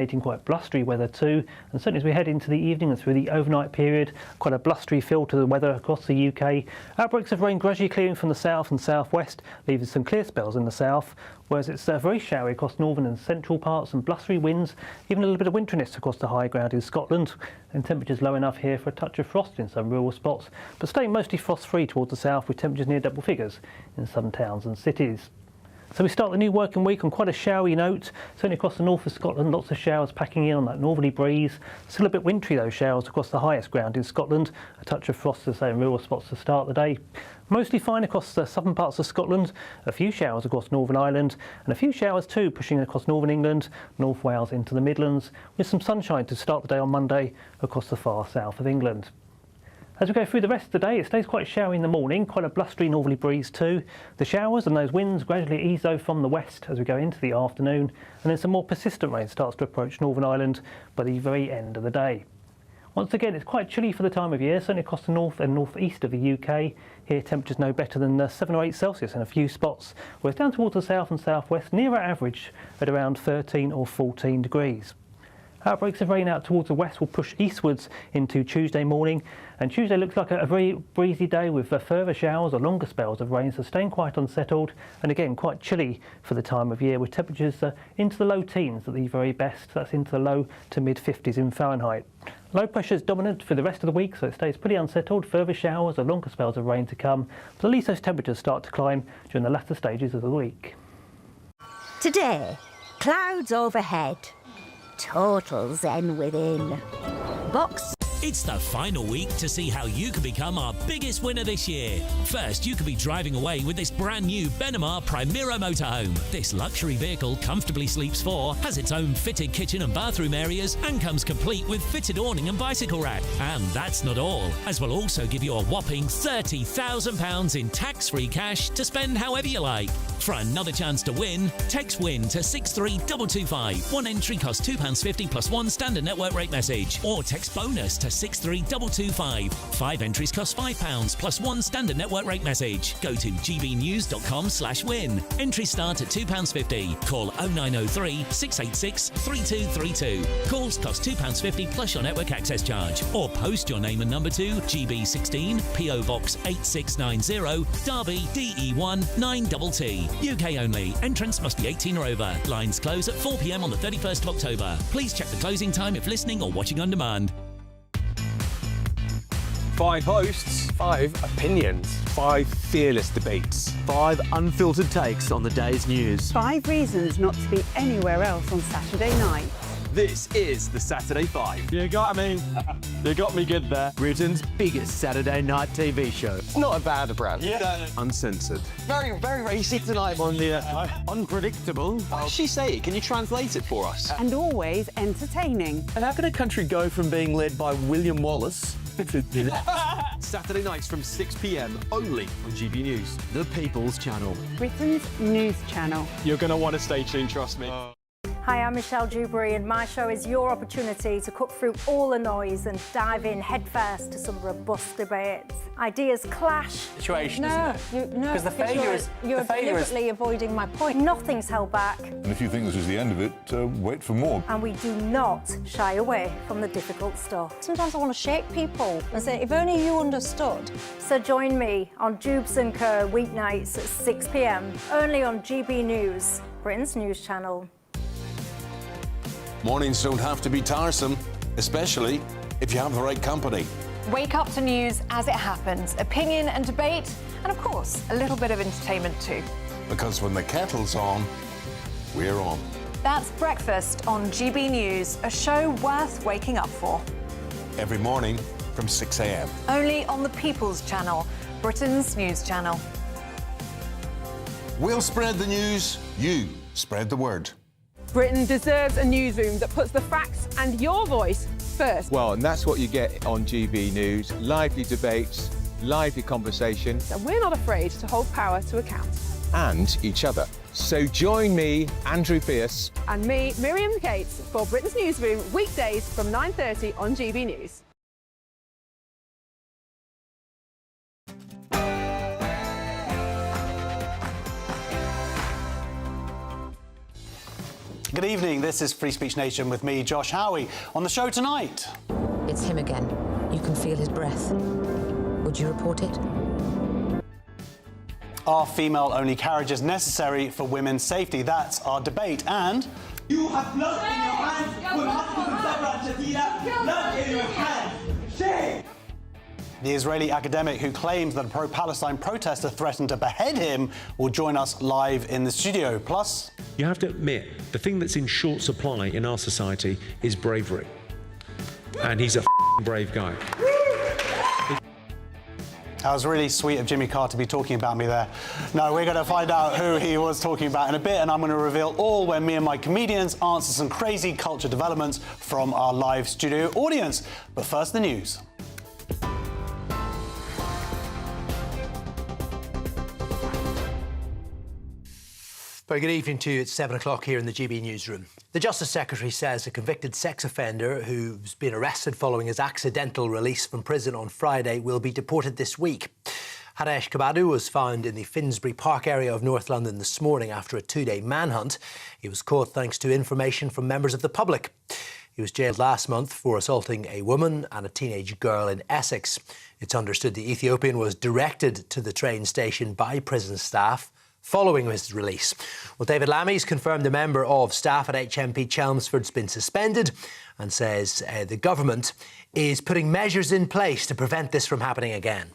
Quite blustery weather too, and certainly as we head into the evening and through the overnight period, quite a blustery feel to the weather across the UK. Outbreaks of rain gradually clearing from the south and southwest, leaving some clear spells in the south, whereas it's very showery across northern and central parts, and blustery winds, even a little bit of winteriness across the high ground in Scotland, and temperatures low enough here for a touch of frost in some rural spots, but staying mostly frost-free towards the south with temperatures near double figures in some towns and cities. So we start the new working week on quite a showery note, certainly across the north of Scotland, lots of showers packing in on that northerly breeze. Still a bit wintry those showers across the highest ground in Scotland, a touch of frost to say in rural spots to start the day. Mostly fine across the southern parts of Scotland, a few showers across Northern Ireland, and a few showers too pushing across Northern England, North Wales into the Midlands, with some sunshine to start the day on Monday across the far south of England. As we go through the rest of the day, it stays quite showery in the morning, quite a blustery northerly breeze too. The showers and those winds gradually ease though from the west as we go into the afternoon, and then some more persistent rain starts to approach Northern Ireland by the very end of the day. Once again, it's quite chilly for the time of year, certainly across the north and northeast of the UK. Here temperatures no better than 7 or 8 Celsius in a few spots, whereas down towards the south and southwest, nearer average at around 13 or 14 degrees. Outbreaks of rain out towards the west will push eastwards into Tuesday morning, and Tuesday looks like a very breezy day with further showers or longer spells of rain, so staying quite unsettled and again quite chilly for the time of year, with temperatures into the low teens at the very best. That's into the low to mid 50s in Fahrenheit. Low pressure is dominant for the rest of the week, so it stays pretty unsettled. Further showers or longer spells of rain to come, but at least those temperatures start to climb during the latter stages of the week. Today, clouds overhead. Total zen within. Box. It's the final week to see how you can become our biggest winner this year. First, you could be driving away with this brand new Benghad Primera motorhome. This luxury vehicle comfortably sleeps 4, has its own fitted kitchen and bathroom areas, and comes complete with fitted awning and bicycle rack. And that's not all, as we'll also give you a whopping £30,000 in tax-free cash to spend however you like. For another chance to win, text WIN to 63225. One entry costs £2.50 plus one standard network rate message, or text BONUS to 63225. 5 entries cost £5 plus one standard network rate message. Go to gbnews.com/win. Entries start at £2.50. Call 0903 686 3232. Calls cost £2.50 plus your network access charge. Or post your name and number to GB16 PO Box 8690 Derby DE1 9TT. UK only. Entrance must be 18 or over. Lines close at 4 p.m. on the 31st of October. Please check the closing time if listening or watching on demand. 5 hosts, 5 opinions, 5 fearless debates, 5 unfiltered takes on the day's news. 5 reasons not to be anywhere else on Saturday night. This is the Saturday 5. You got me. You got me good there. Britain's biggest Saturday night TV show. It's not a bad brand. Yeah. Uncensored. Very, very racy tonight. On the unpredictable. What does she say? Can you translate it for us? And always entertaining. And how can a country go from being led by William Wallace to Saturday nights from 6 p.m. only on GB News. the People's Channel? Britain's news channel. You're going to want to stay tuned, trust me. Hi, I'm Michelle Dewberry, and my show is your opportunity to cut through all the noise and dive in headfirst to some robust debates. Ideas clash. Situation, No, Because the failure is... You're deliberately avoiding my point. Nothing's held back, And if you think this is the end of it, wait for more. and we do not shy away from the difficult stuff. Sometimes I want to shake people and say, if only you understood. So join me on Jubes & Co. weeknights at 6 p.m, only on GB News, Britain's news channel. Mornings don't have to be tiresome, especially if you have the right company. Wake up to news as it happens, opinion and debate, and of course, a little bit of entertainment too. Because when the kettle's on, we're on. That's Breakfast on GB News, a show worth waking up for. Every morning from 6 a.m. Only on the People's Channel, Britain's news channel. We'll spread the news, you spread the word. Britain deserves a newsroom that puts the facts and your voice first. Well, and that's what you get on GB News. Lively debates, lively conversation. And we're not afraid to hold power to account. And each other. So join me, Andrew Pierce. And me, Miriam Cates, for Britain's Newsroom, weekdays from 9:30 on GB News. Good evening, this is Free Speech Nation with me, Josh Howie. On the show tonight... It's him again. You can feel his breath. Would you report it? Are female-only carriages necessary for women's safety? That's our debate. And... You have blood in your hands. Blood in your hands. Shame! The Israeli academic who claims that a pro-Palestine protester threatened to behead him will join us live in the studio. Plus... You have to admit, the thing that's in short supply in our society is bravery. And he's a brave guy. That was really sweet of Jimmy Carr to be talking about me there. No, we're going to find out who he was talking about in a bit, and I'm going to reveal all when me and my comedians answer some crazy culture developments from our live studio audience. But first, the news. Very good evening to you. It's 7 o'clock here in the GB newsroom. The Justice Secretary says a convicted sex offender who's been arrested following his accidental release from prison on Friday will be deported this week. Hadesh Kabadu was found in the Finsbury Park area of North London this morning after a two-day manhunt. He was caught thanks to information from members of the public. He was jailed last month for assaulting a woman and a teenage girl in Essex. It's understood the Ethiopian was directed to the train station by prison staff following his release. Well, David Lammy's confirmed a member of staff at HMP Chelmsford's been suspended and says the government is putting measures in place to prevent this from happening again.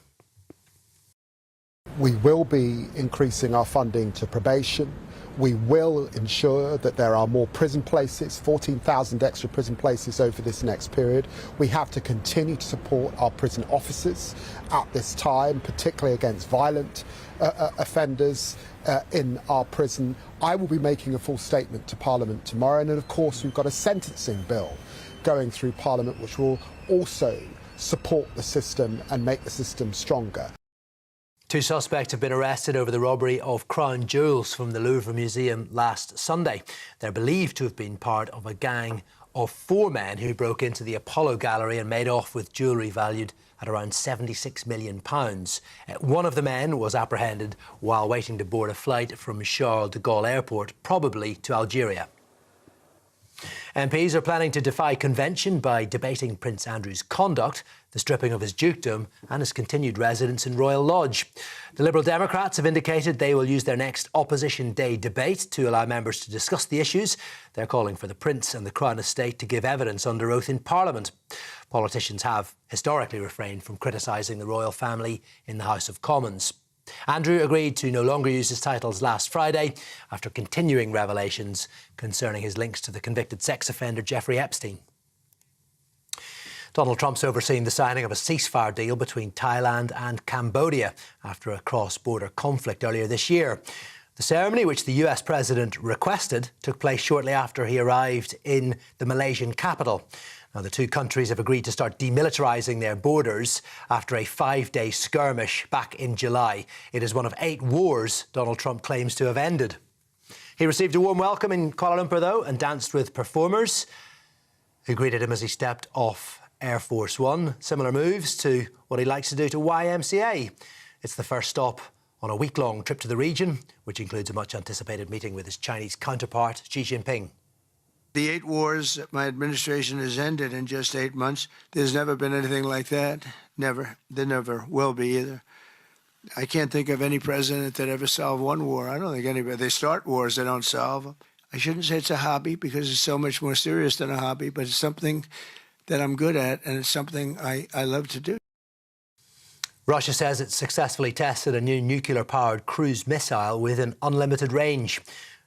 We will be increasing our funding to probation. We will ensure that there are more prison places, 14,000 extra prison places over this next period. We have to continue to support our prison officers at this time, particularly against violent offenders in our prison. I will be making a full statement to Parliament tomorrow, and then of course we've got a sentencing bill going through Parliament which will also support the system and make the system stronger. Two suspects have been arrested over the robbery of crown jewels from the Louvre Museum last Sunday. They're believed to have been part of a gang of four men who broke into the Apollo Gallery and made off with jewellery valued at around £76 million. One of the men was apprehended while waiting to board a flight from Charles de Gaulle Airport, probably to Algeria. MPs are planning to defy convention by debating Prince Andrew's conduct, the stripping of his dukedom and his continued residence in Royal Lodge. The Liberal Democrats have indicated they will use their next Opposition Day debate to allow members to discuss the issues. They're calling for the Prince and the Crown Estate to give evidence under oath in Parliament. Politicians have historically refrained from criticising the royal family in the House of Commons. Andrew agreed to no longer use his titles last Friday after continuing revelations concerning his links to the convicted sex offender Jeffrey Epstein. Donald Trump's overseeing the signing of a ceasefire deal between Thailand and Cambodia after a cross-border conflict earlier this year. The ceremony, which the US president requested, took place shortly after he arrived in the Malaysian capital. Now, the two countries have agreed to start demilitarising their borders after a 5-day skirmish back in July. It is one of 8 wars Donald Trump claims to have ended. He received a warm welcome in Kuala Lumpur, though, and danced with performers who greeted him as he stepped off Air Force One. Similar moves to what he likes to do to YMCA. It's the first stop on a week-long trip to the region, which includes a much-anticipated meeting with his Chinese counterpart, Xi Jinping. The 8 wars that my administration has ended in just 8 months, there's never been anything like that. Never. There never will be either. I can't think of any president that ever solved one war. I don't think anybody. They start wars, they don't solve them. I shouldn't say it's a hobby because it's so much more serious than a hobby, but it's something that I'm good at and it's something I love to do. Russia says it successfully tested a new nuclear-powered cruise missile with an unlimited range.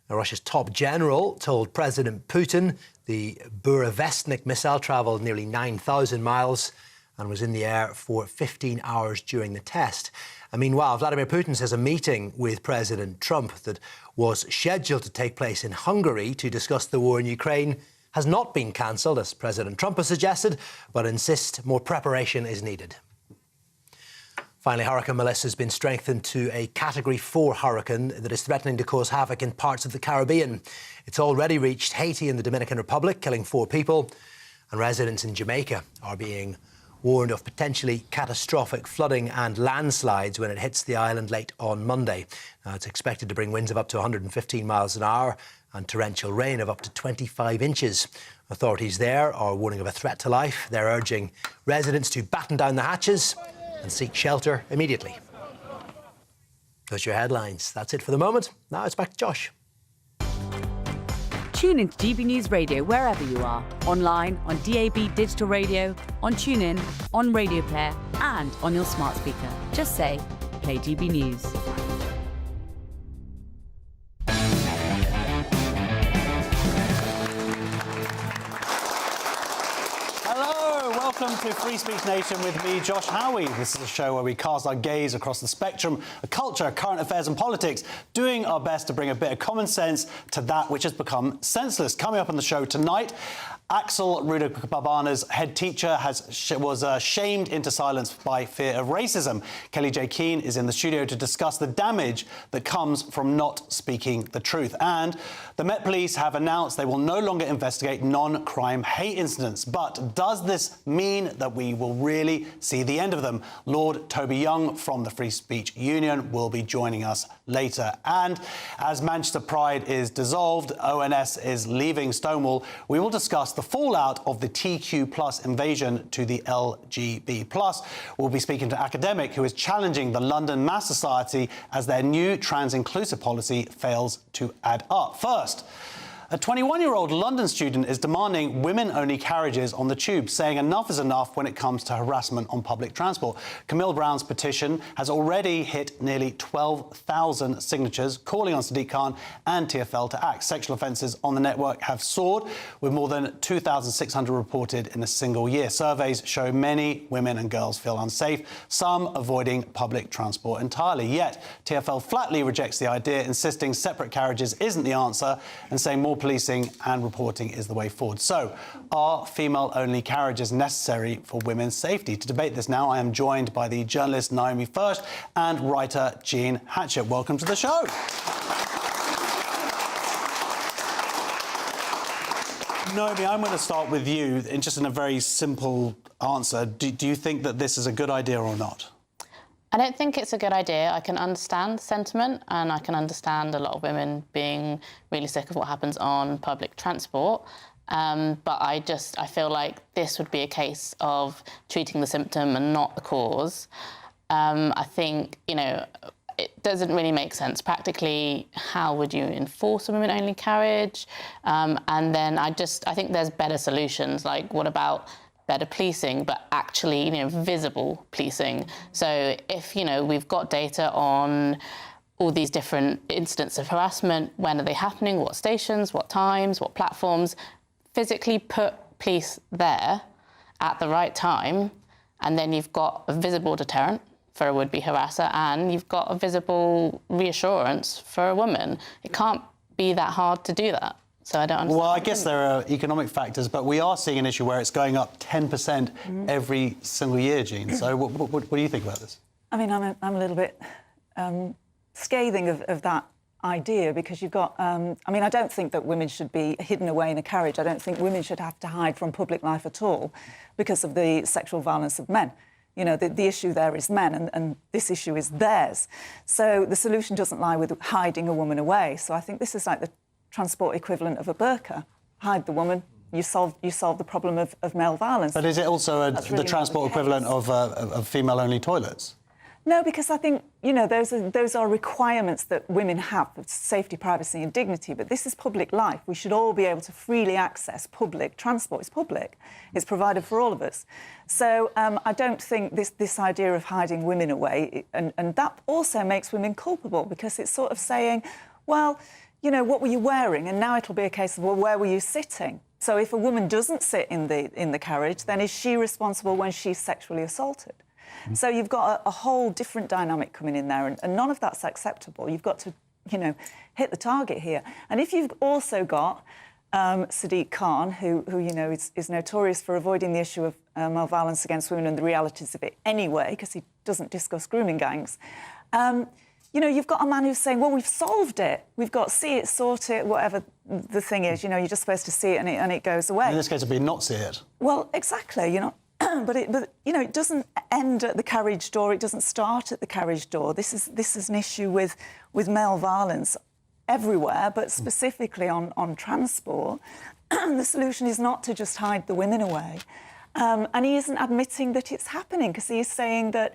Now, Russia's top general told President Putin the Burevestnik missile travelled nearly 9,000 miles and was in the air for 15 hours during the test. And meanwhile, Vladimir Putin says a meeting with President Trump that was scheduled to take place in Hungary to discuss the war in Ukraine has not been cancelled, as President Trump has suggested, but insists more preparation is needed. Finally, Hurricane Melissa has been strengthened to a Category 4 hurricane that is threatening to cause havoc in parts of the Caribbean. It's already reached Haiti and the Dominican Republic, killing 4 people, and residents in Jamaica are being warned of potentially catastrophic flooding and landslides when it hits the island late on Monday. Now, it's expected to bring winds of up to 115 miles an hour and torrential rain of up to 25 inches. Authorities there are warning of a threat to life. They're urging residents to batten down the hatches and seek shelter immediately. Those are your headlines. That's it for the moment. Now it's back to Josh. Tune into GB News Radio wherever you are. Online, on DAB digital radio, on TuneIn, on Radio Player and on your smart speaker. Just say, play GB News. Welcome to Free Speech Nation with me, Josh Howie. This is a show where we cast our gaze across the spectrum of culture, current affairs and politics, doing our best to bring a bit of common sense to that which has become senseless. Coming up on the show tonight, Axel Rudababana's head teacher was shamed into silence by fear of racism. Kelly J. Keane is in the studio to discuss the damage that comes from not speaking the truth. And the Met Police have announced they will no longer investigate non-crime hate incidents. But does this mean that we will really see the end of them? Lord Toby Young from the Free Speech Union will be joining us later. And as Manchester Pride is dissolved, ONS is leaving Stonewall, we will discuss the fallout of the TQ plus invasion to the LGB plus. We'll be speaking to Academic, who is challenging the London Mass Society as their new trans-inclusive policy fails to add up. First, a 21-year-old London student is demanding women-only carriages on the tube, saying enough is enough when it comes to harassment on public transport. Camille Brown's petition has already hit nearly 12,000 signatures, calling on Sadiq Khan and TfL to act. Sexual offences on the network have soared, with more than 2,600 reported in a single year. Surveys show many women and girls feel unsafe, some avoiding public transport entirely. Yet, TfL flatly rejects the idea, insisting separate carriages isn't the answer and saying more policing and reporting is the way forward. So, are female-only carriages necessary for women's safety? To debate this now, I am joined by the journalist Naomi Furst and writer Jean Hatchett. Welcome to the show. Naomi, I'm going to start with you, in a very simple answer. Do you think that this is a good idea or not? I don't think it's a good idea. I can understand the sentiment and I can understand a lot of women being really sick of what happens on public transport. But I feel like this would be a case of treating the symptom and not the cause. I think, it doesn't really make sense. Practically, how would you enforce a women-only carriage? And then I think there's better solutions. Like, what about better policing, but actually, visible policing? So if, we've got data on all these different incidents of harassment, when are they happening, what stations, what times, what platforms, physically put police there at the right time, and then you've got a visible deterrent for a would-be harasser, and you've got a visible reassurance for a woman. It can't be that hard to do that. So I don't understand. Well, I guess there are economic factors, but we are seeing an issue where it's going up 10% every single year, Jean. So what do you think about this? I mean, I'm a little bit scathing of that idea, because you've got... I don't think that women should be hidden away in a carriage. I don't think women should have to hide from public life at all because of the sexual violence of men. The issue there is men, and this issue is theirs. So the solution doesn't lie with hiding a woman away. So I think this is like the transport equivalent of a burqa. Hide the woman, you solve the problem of male violence. But is it also the transport equivalent of female-only toilets? No, because I think, those are requirements that women have for safety, privacy and dignity, but this is public life. We should all be able to freely access public transport. It's public. It's provided for all of us. So I don't think this idea of hiding women away, and that also makes women culpable, because it's sort of saying, well, what were you wearing? And now it'll be a case of, well, where were you sitting? So if a woman doesn't sit in the carriage, then is she responsible when she's sexually assaulted? So you've got a whole different dynamic coming in there, and none of that's acceptable. You've got to, hit the target here. And if you've also got Sadiq Khan, who is notorious for avoiding the issue of male violence against women and the realities of it anyway, because he doesn't discuss grooming gangs, you've got a man who's saying, well, we've solved it. We've got see it, sort it, whatever the thing is. You're just supposed to see it and it goes away. In this case, it'd be not see it. Well, exactly. But it doesn't end at the carriage door. It doesn't start at the carriage door. This is an issue with male violence everywhere, but specifically on transport, the solution is not to just hide the women away. And he isn't admitting that it's happening, because he is saying that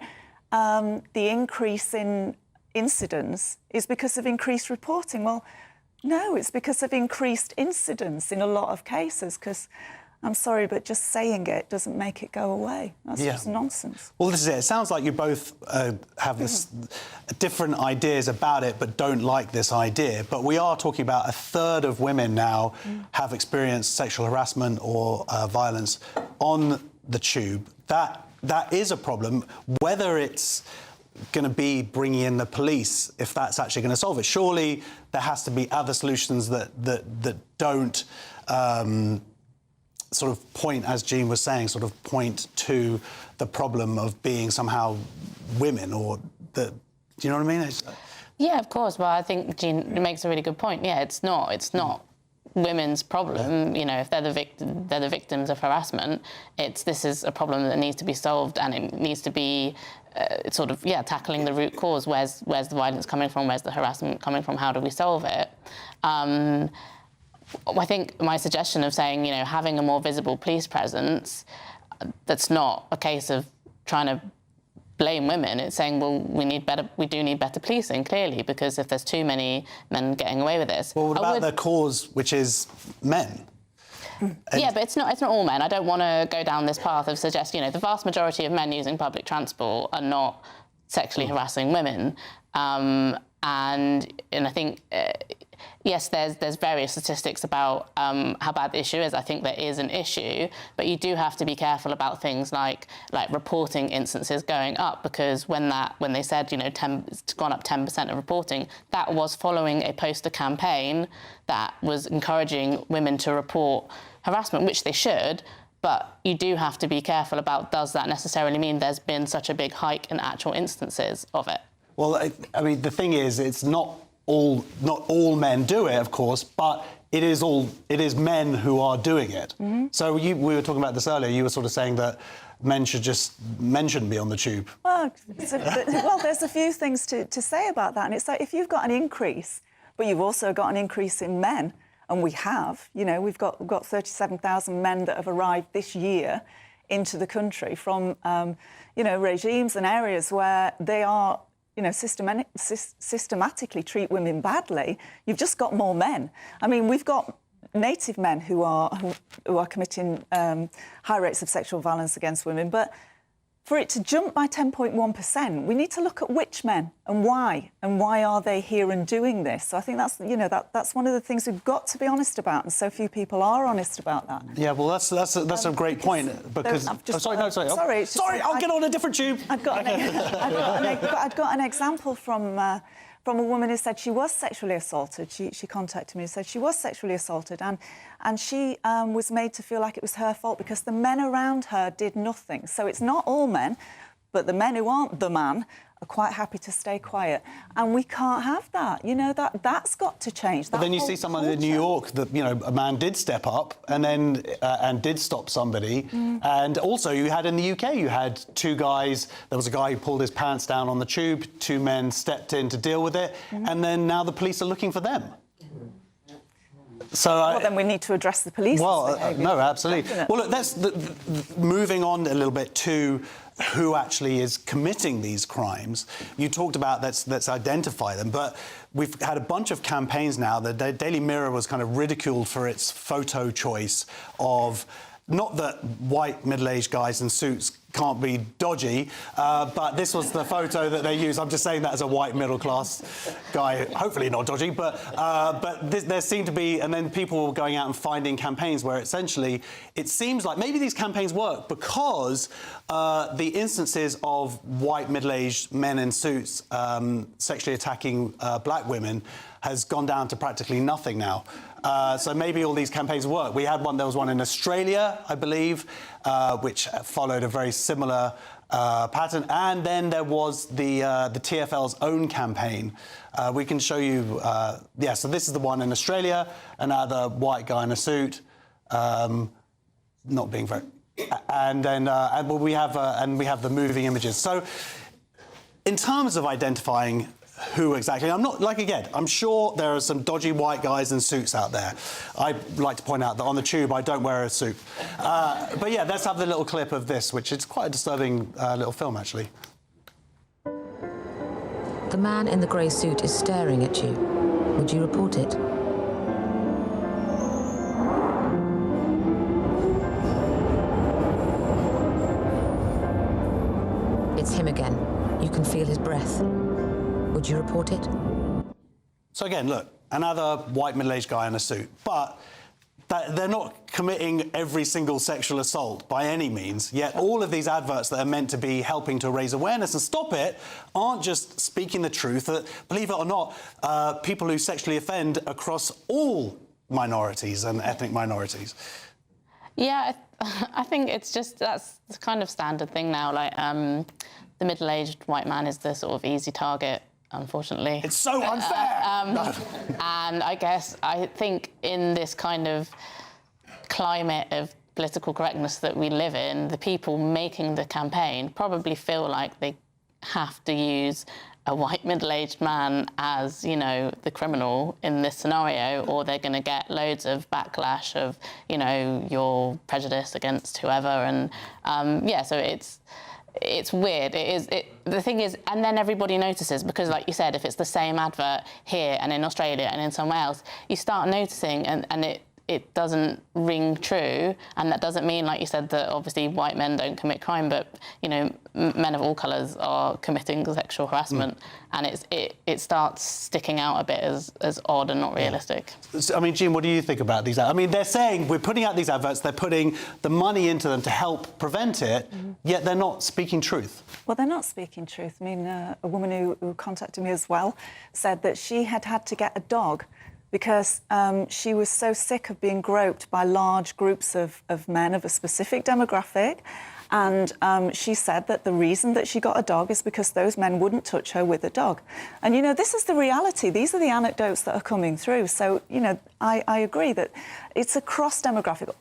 the increase in incidents is because of increased reporting. Well, no, it's because of increased incidents in a lot of cases, because I'm sorry, but just saying it doesn't make it go away. That's just nonsense. Well, this is it. It sounds like you both have this different ideas about it, but don't like this idea. But we are talking about a third of women now have experienced sexual harassment or violence on the tube. That is a problem. Whether it's going to be bringing in the police, if that's actually going to solve it, surely there has to be other solutions that don't. Sort of point, as Jean was saying, sort of point to the problem of being somehow women, or do you know what I mean? Yeah, of course. Well, I think Jean makes a really good point. Yeah, it's not women's problem. You know, if they're the victims of harassment, this is a problem that needs to be solved, and it needs to be tackling the root cause. Where's the violence coming from? Where's the harassment coming from? How do we solve it? I think my suggestion of saying, having a more visible police presence, that's not a case of trying to blame women. It's saying, well, we do need better policing, clearly, because if there's too many men getting away with this. Well, what about the cause, which is men? Yeah, but it's not all men. I don't want to go down this path of suggesting, the vast majority of men using public transport are not sexually harassing women. And I think, yes, there's various statistics about how bad the issue is. I think there is an issue, but you do have to be careful about things like reporting instances going up, because when they said, it's gone up 10% of reporting, that was following a poster campaign that was encouraging women to report harassment, which they should. But you do have to be careful about, does that necessarily mean there's been such a big hike in actual instances of it? Well, I mean, the thing is, it's not all men do it, of course, but it is men who are doing it. Mm-hmm. So we were talking about this earlier. You were sort of saying that men shouldn't be on the tube. Well, there's a few things to say about that, and it's like, if you've got an increase, but you've also got an increase in men, and we have, we've got 37,000 men that have arrived this year into the country from, regimes and areas where they are, systematically treat women badly. You've just got more men. I mean, we've got native men who are committing high rates of sexual violence against women, but for it to jump by 10.1%, we need to look at which men and why are they here and doing this. So I think that's that's one of the things we've got to be honest about, and so few people are honest about that. Yeah, well, that's a great point, because sorry, I'll get on a different tube. I've got an example from a woman who said she was sexually assaulted. She contacted me and said she was sexually assaulted, and she was made to feel like it was her fault because the men around her did nothing. So it's not all men, but the men who aren't the man are quite happy to stay quiet. And we can't have that. That's got to change. But then you see someone in New York that, a man did step up and then and did stop somebody. And also you had in the UK, you had two guys. There was a guy who pulled his pants down on the tube. Two men stepped in to deal with it. And then now the police are looking for them. So then we need to address the police. Well, no, absolutely. Well, look, that's moving on a little bit to who actually is committing these crimes. You talked about let's identify them, but we've had a bunch of campaigns now. The Daily Mirror was kind of ridiculed for its photo choice of, not that white middle-aged guys in suits can't be dodgy, but this was the photo that they used. I'm just saying that as a white middle-class guy, hopefully not dodgy, but there seemed to be, and then people were going out and finding campaigns where essentially it seems like maybe these campaigns work because the instances of white middle-aged men in suits sexually attacking black women has gone down to practically nothing now. So maybe all these campaigns work. There was one in Australia, I believe, which followed a very similar pattern. And then there was the TfL's own campaign. We can show you, so this is the one in Australia, another white guy in a suit, not being very... And then we have the moving images. So in terms of identifying who exactly. I'm not, like, again, I'm sure there are some dodgy white guys in suits out there. I'd like to point out that on the tube I don't wear a suit. But yeah, let's have the little clip of this, which is quite a disturbing little film, actually. The man in the grey suit is staring at you. Would you report it? It's him again. You can feel his breath. Would you report it? So again, look, another white middle-aged guy in a suit, but they're not committing every single sexual assault by any means, yet all of these adverts that are meant to be helping to raise awareness and stop it aren't just speaking the truth. That, believe it or not, people who sexually offend across all minorities and ethnic minorities. Yeah, I think it's just, that's the kind of standard thing now, like the middle-aged white man is the sort of easy target, unfortunately. It's so unfair! And I think in this kind of climate of political correctness that we live in, the people making the campaign probably feel like they have to use a white middle-aged man as, you know, the criminal in this scenario, or they're going to get loads of backlash of, you know, your prejudice against whoever. And, yeah, so it's weird. The thing is, and then everybody notices, because, like you said, if it's the same advert here and in Australia and in somewhere else, you start noticing, and it doesn't ring true. And that doesn't mean, like you said, that obviously white men don't commit crime, but, you know, men of all colours are committing sexual harassment, and it starts sticking out a bit as odd and not realistic. I mean, Jean, what do you think about these? I mean, they're saying we're putting out these adverts, they're putting the money into them to help prevent it, yet they're not speaking truth. Well, they're not speaking truth. I mean, a woman who contacted me as well said that she had to get a dog because she was so sick of being groped by large groups of men of a specific demographic. And she said that the reason that she got a dog is because those men wouldn't touch her with a dog. And, you know, this is the reality. These are the anecdotes that are coming through. So, you know, I agree that it's a cross-demographic.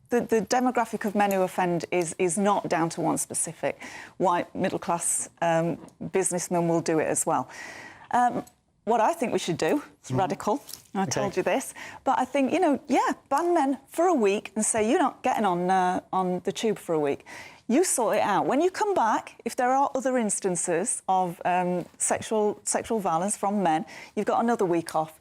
The demographic of men who offend is not down to one specific. White, middle-class businessmen will do it as well. What I think we should do, it's radical, I told you this, but I think, you know, yeah, ban men for a week and say, you're not getting on the tube for a week. You sort it out. When you come back, if there are other instances of sexual violence from men, you've got another week off.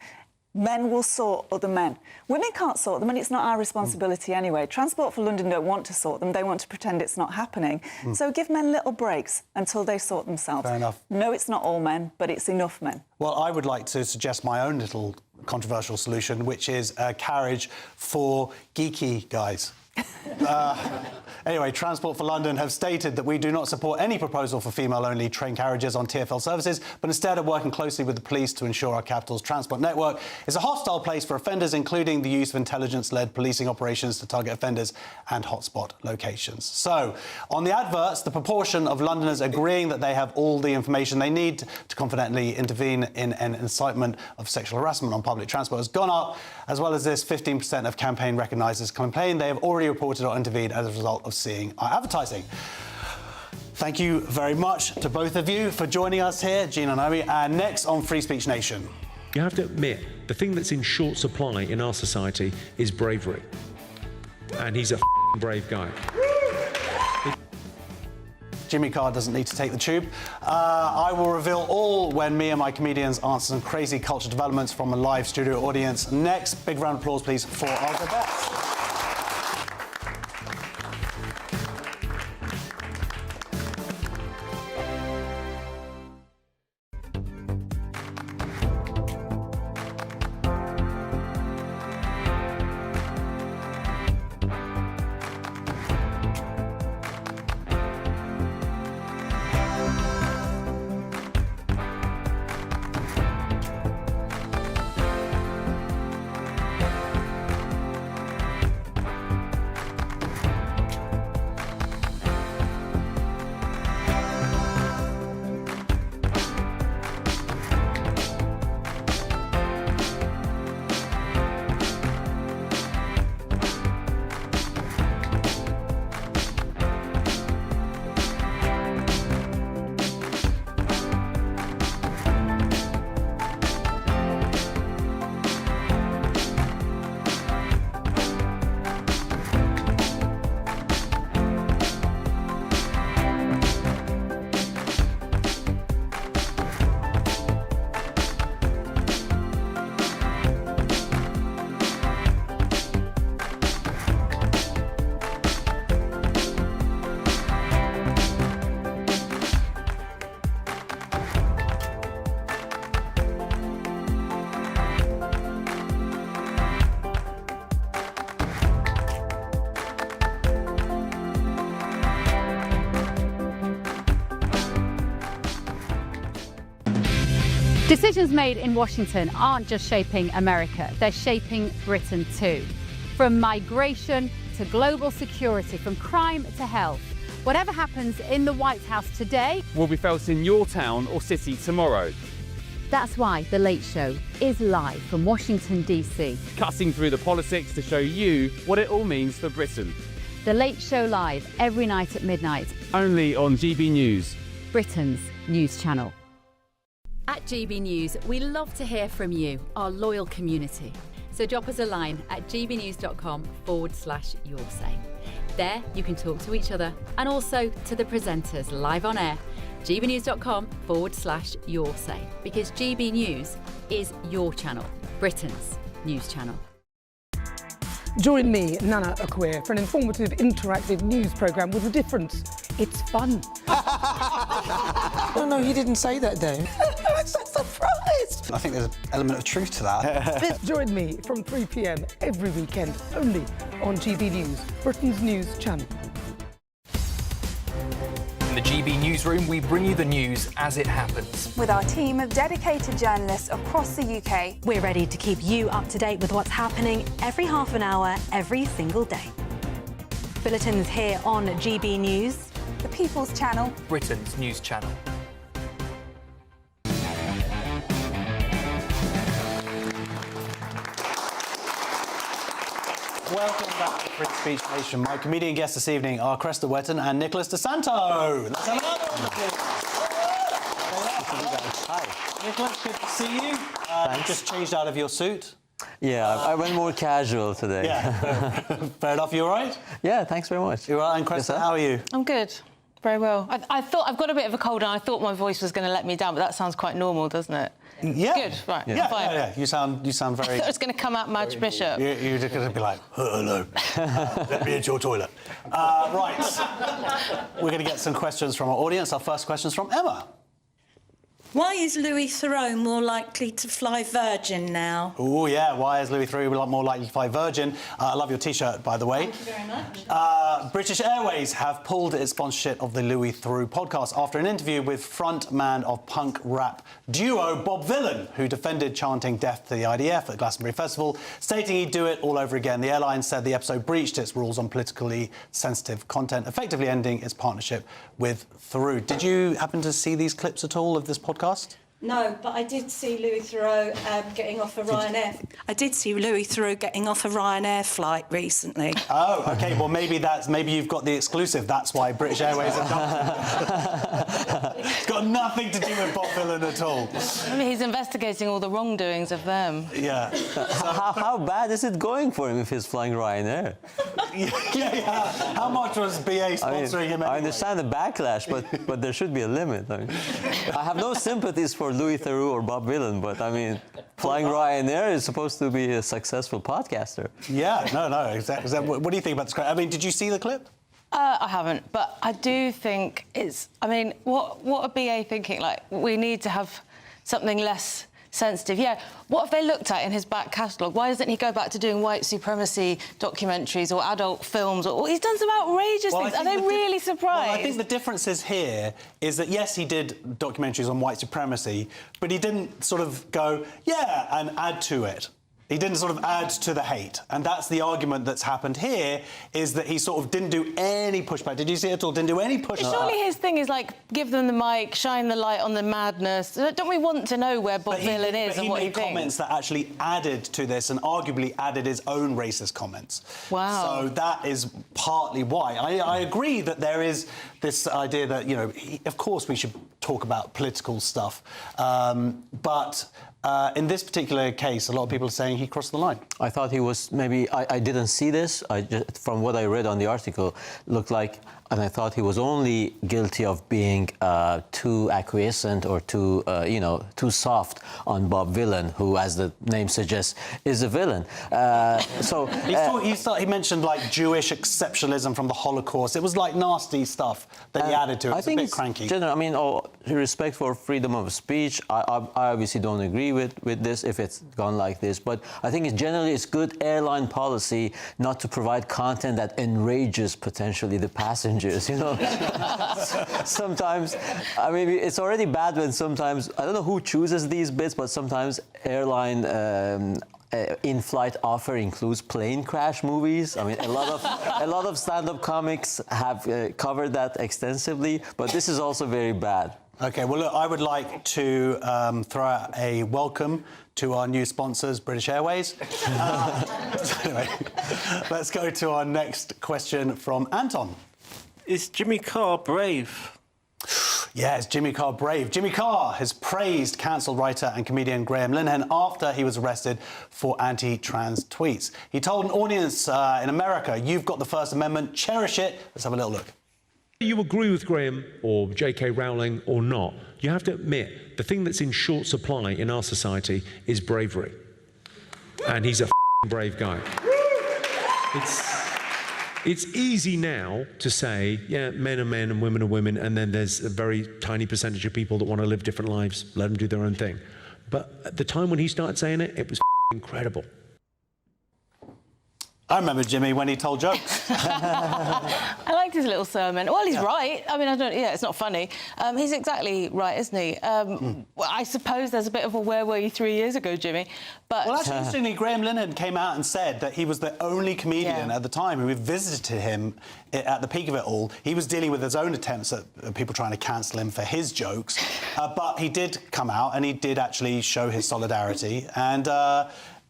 Men will sort other men. Women can't sort them, and it's not our responsibility anyway. Transport for London don't want to sort them. They want to pretend it's not happening. So give men little breaks until they sort themselves. Fair enough. No, it's not all men, but it's enough men. Well, I would like to suggest my own little controversial solution, which is a carriage for geeky guys. Anyway, Transport for London have stated that we do not support any proposal for female-only train carriages on TfL services, but instead are working closely with the police to ensure our capital's transport network is a hostile place for offenders, including the use of intelligence-led policing operations to target offenders and hotspot locations. So, on the adverts, the proportion of Londoners agreeing that they have all the information they need to confidently intervene in an incitement of sexual harassment on public transport has gone up, as well as this 15% of campaign recognisers complain they have already reported or intervened as a result of seeing our advertising. Thank you very much to both of you for joining us here, Jean and Naomi, and next on Free Speech Nation. You have to admit, the thing that's in short supply in our society is bravery. And he's a brave guy. Jimmy Carr doesn't need to take the tube. I will reveal all when me and my comedians answer some crazy culture developments from a live studio audience. Next, big round of applause, please, for our guests. Decisions made in Washington aren't just shaping America, they're shaping Britain too. From migration to global security, from crime to health. Whatever happens in the White House today will be felt in your town or city tomorrow. That's why The Late Show is live from Washington, D.C. Cutting through the politics to show you what it all means for Britain. The Late Show live every night at midnight. Only on GB News, Britain's news channel. At GB News, we love to hear from you, our loyal community. So drop us a line at gbnews.com/yoursay. There you can talk to each other and also to the presenters live on air. gbnews.com/yoursay, because GB News is your channel, Britain's news channel. Join me, Nana Akwe, for an informative, interactive news programme with a difference. It's fun. No, he didn't say that, Dave. I'm so surprised. I think there's an element of truth to that. Join me from 3 p.m. every weekend, only on GB News, Britain's news channel. In the GB newsroom, we bring you the news as it happens. With our team of dedicated journalists across the UK, we're ready to keep you up to date with what's happening every half an hour, every single day. Bulletins here on GB News, the People's Channel, Britain's news channel. Welcome back to Free Speech Nation. My comedian guests this evening are Cresta Wetton and Nicholas DeSanto. Let's have another one. Hi. Nicholas, good to see you. You just changed out of your suit. Yeah, I went more casual today. Yeah, fair enough. You all right? Yeah, thanks very much. You all right? And Cresta, how are you? I'm good. Very well. I thought I've got a bit of a cold and I thought my voice was going to let me down, but that sounds quite normal, doesn't it? Yeah. Good, right. Yeah, fine. yeah. You sound very... I thought it was going to come out Madge Bishop. You're just going to be like, hello, let me into your toilet. Right. We're going to get some questions from our audience. Our first question's from Emma. Why is Louis Theroux more likely to fly Virgin now? Oh, yeah. Why is Louis Theroux more likely to fly Virgin? I love your T-shirt, by the way. Thank you very much. British Airways have pulled its sponsorship of the Louis Theroux podcast after an interview with frontman of punk rap duo Bob Vylan, who defended chanting death to the IDF at Glastonbury Festival, stating he'd do it all over again. The airline said the episode breached its rules on politically sensitive content, effectively ending its partnership with Theroux. Did you happen to see these clips at all of this podcast? No, but I did see Louis Theroux getting off a Ryanair. I did see Louis Theroux getting off a Ryanair flight recently. Oh, OK. Well, maybe you've got the exclusive. That's why British Airways have done it. It's got nothing to do with Bob Vylan at all. I mean, he's investigating all the wrongdoings of them. Yeah. How bad is it going for him if he's flying Ryanair? Yeah. How much was BA sponsoring him anyway? I understand the backlash, but there should be a limit. I mean, I have no sympathies for Louis Theroux or Bob Vylan, but I mean, flying Ryanair is supposed to be a successful podcaster. Yeah, no, exactly. What do you think about this? I mean, did you see the clip? I haven't, but I do think it's... I mean, what are BA thinking? Like, we need to have something less sensitive. Yeah, what have they looked at in his back catalogue? Why doesn't he go back to doing white supremacy documentaries or adult films? Or he's done some outrageous things. Are they really surprised? Well, I think the difference here is that, yes, he did documentaries on white supremacy, but he didn't sort of go, yeah, and add to it. He didn't sort of add to the hate. And that's the argument that's happened here, is that he sort of didn't do any pushback. Did you see it at all? Didn't do any pushback. Surely his thing is, like, give them the mic, shine the light on the madness. Don't we want to know where Bob Vylan is and what he thinks? He made comments that actually added to this and arguably added his own racist comments. Wow. So that is partly why. I agree that there is this idea that, you know, of course we should talk about political stuff, but... in this particular case, a lot of people are saying he crossed the line. I thought he was I didn't see this. From what I read on the article, looked like, and I thought he was only guilty of being too acquiescent or too soft on Bob Vylan, who, as the name suggests, is a villain. He mentioned like Jewish exceptionalism from the Holocaust. It was like nasty stuff that he added to it. It's a bit cranky. I mean, respect for freedom of speech. I obviously don't agree with this if it's gone like this, but I think generally it's good airline policy not to provide content that enrages potentially the passengers, you know. Sometimes, I mean, it's already bad when sometimes, I don't know who chooses these bits, but sometimes airline in-flight offer includes plane crash movies. I mean, a lot of stand-up comics have covered that extensively, but this is also very bad. Okay, well, look, I would like to throw out a welcome to our new sponsors, British Airways. So anyway, let's go to our next question from Anton. Is Jimmy Carr brave? Yes, Jimmy Carr brave. Jimmy Carr has praised cancelled writer and comedian Graham Linehan after he was arrested for anti-trans tweets. He told an audience in America, "You've got the First Amendment, cherish it." Let's have a little look. You agree with Graham or J.K. Rowling or not, you have to admit the thing that's in short supply in our society is bravery. And he's a brave guy. It's easy now to say, yeah, men are men and women are women, and then there's a very tiny percentage of people that want to live different lives, let them do their own thing. But at the time when he started saying it, it was incredible. I remember Jimmy when he told jokes. I liked his little sermon. Well, he's right. I mean, it's not funny. He's exactly right, isn't he? Well, I suppose there's a bit of a where were you 3 years ago, Jimmy? But well, actually, interestingly, Graham Linehan came out and said that he was the only comedian at the time who visited him at the peak of it all. He was dealing with his own attempts at people trying to cancel him for his jokes, but he did come out and he did actually show his solidarity, and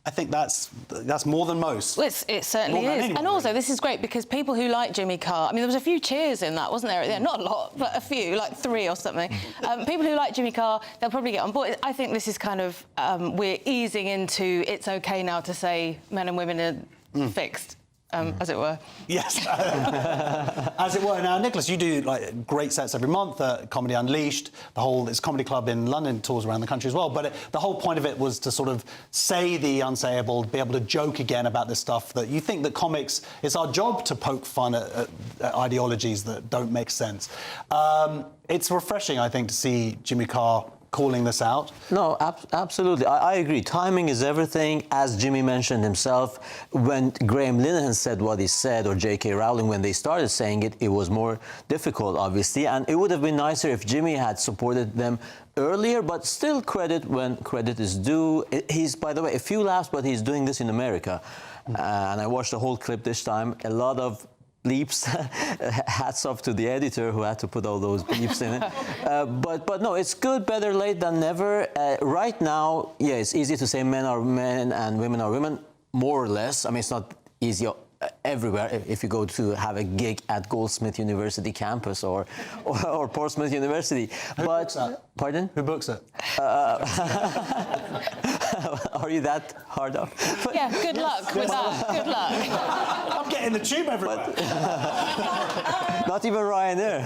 I think that's more than most. Well, it certainly is. And also, this is great because people who like Jimmy Carr, I mean, there was a few cheers in that, wasn't there? Yeah, not a lot, but a few, like 3 or something. People who like Jimmy Carr, they'll probably get on board. I think this is kind of, we're easing into it's OK now to say men and women are fixed. As it were. Yes, as it were. Now, Nicholas, you do like great sets every month at Comedy Unleashed. It's a comedy club in London, tours around the country as well. But the whole point of it was to sort of say the unsayable, be able to joke again about this stuff that you think that comics, it's our job to poke fun at ideologies that don't make sense. It's refreshing, I think, to see Jimmy Carr calling this out. No, absolutely. I agree. Timing is everything. As Jimmy mentioned himself, when Graham Linehan said what he said, or J.K. Rowling, when they started saying it, it was more difficult, obviously. And it would have been nicer if Jimmy had supported them earlier, but still credit when credit is due. He's, by the way, a few laughs, but he's doing this in America. And I watched the whole clip this time. A lot of bleeps. Hats off to the editor who had to put all those bleeps in it. But no, it's good, better late than never. Right now, yeah, it's easy to say men are men and women are women, more or less. I mean, it's not easy everywhere. If you go to have a gig at Goldsmith University campus or Portsmouth University. Who books that? Pardon? Who books it? Are you that hard up? Yeah, good luck with that. Good luck. I'm getting the tube everywhere. Not even Ryanair.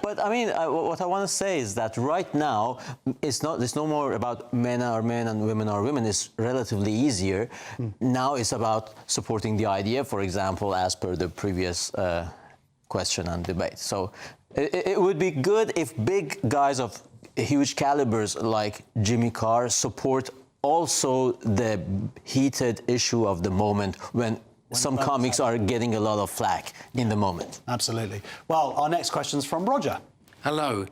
But I mean, what I want to say is that right now, it's no more about men are men and women are women. It's relatively easier. Now it's about supporting the idea, for example, as per the previous question and debate. So it would be good if big guys of huge calibers like Jimmy Carr support also the heated issue of the moment when some comics are getting a lot of flack in the moment. Absolutely. Well, our next question's from Roger. Hello.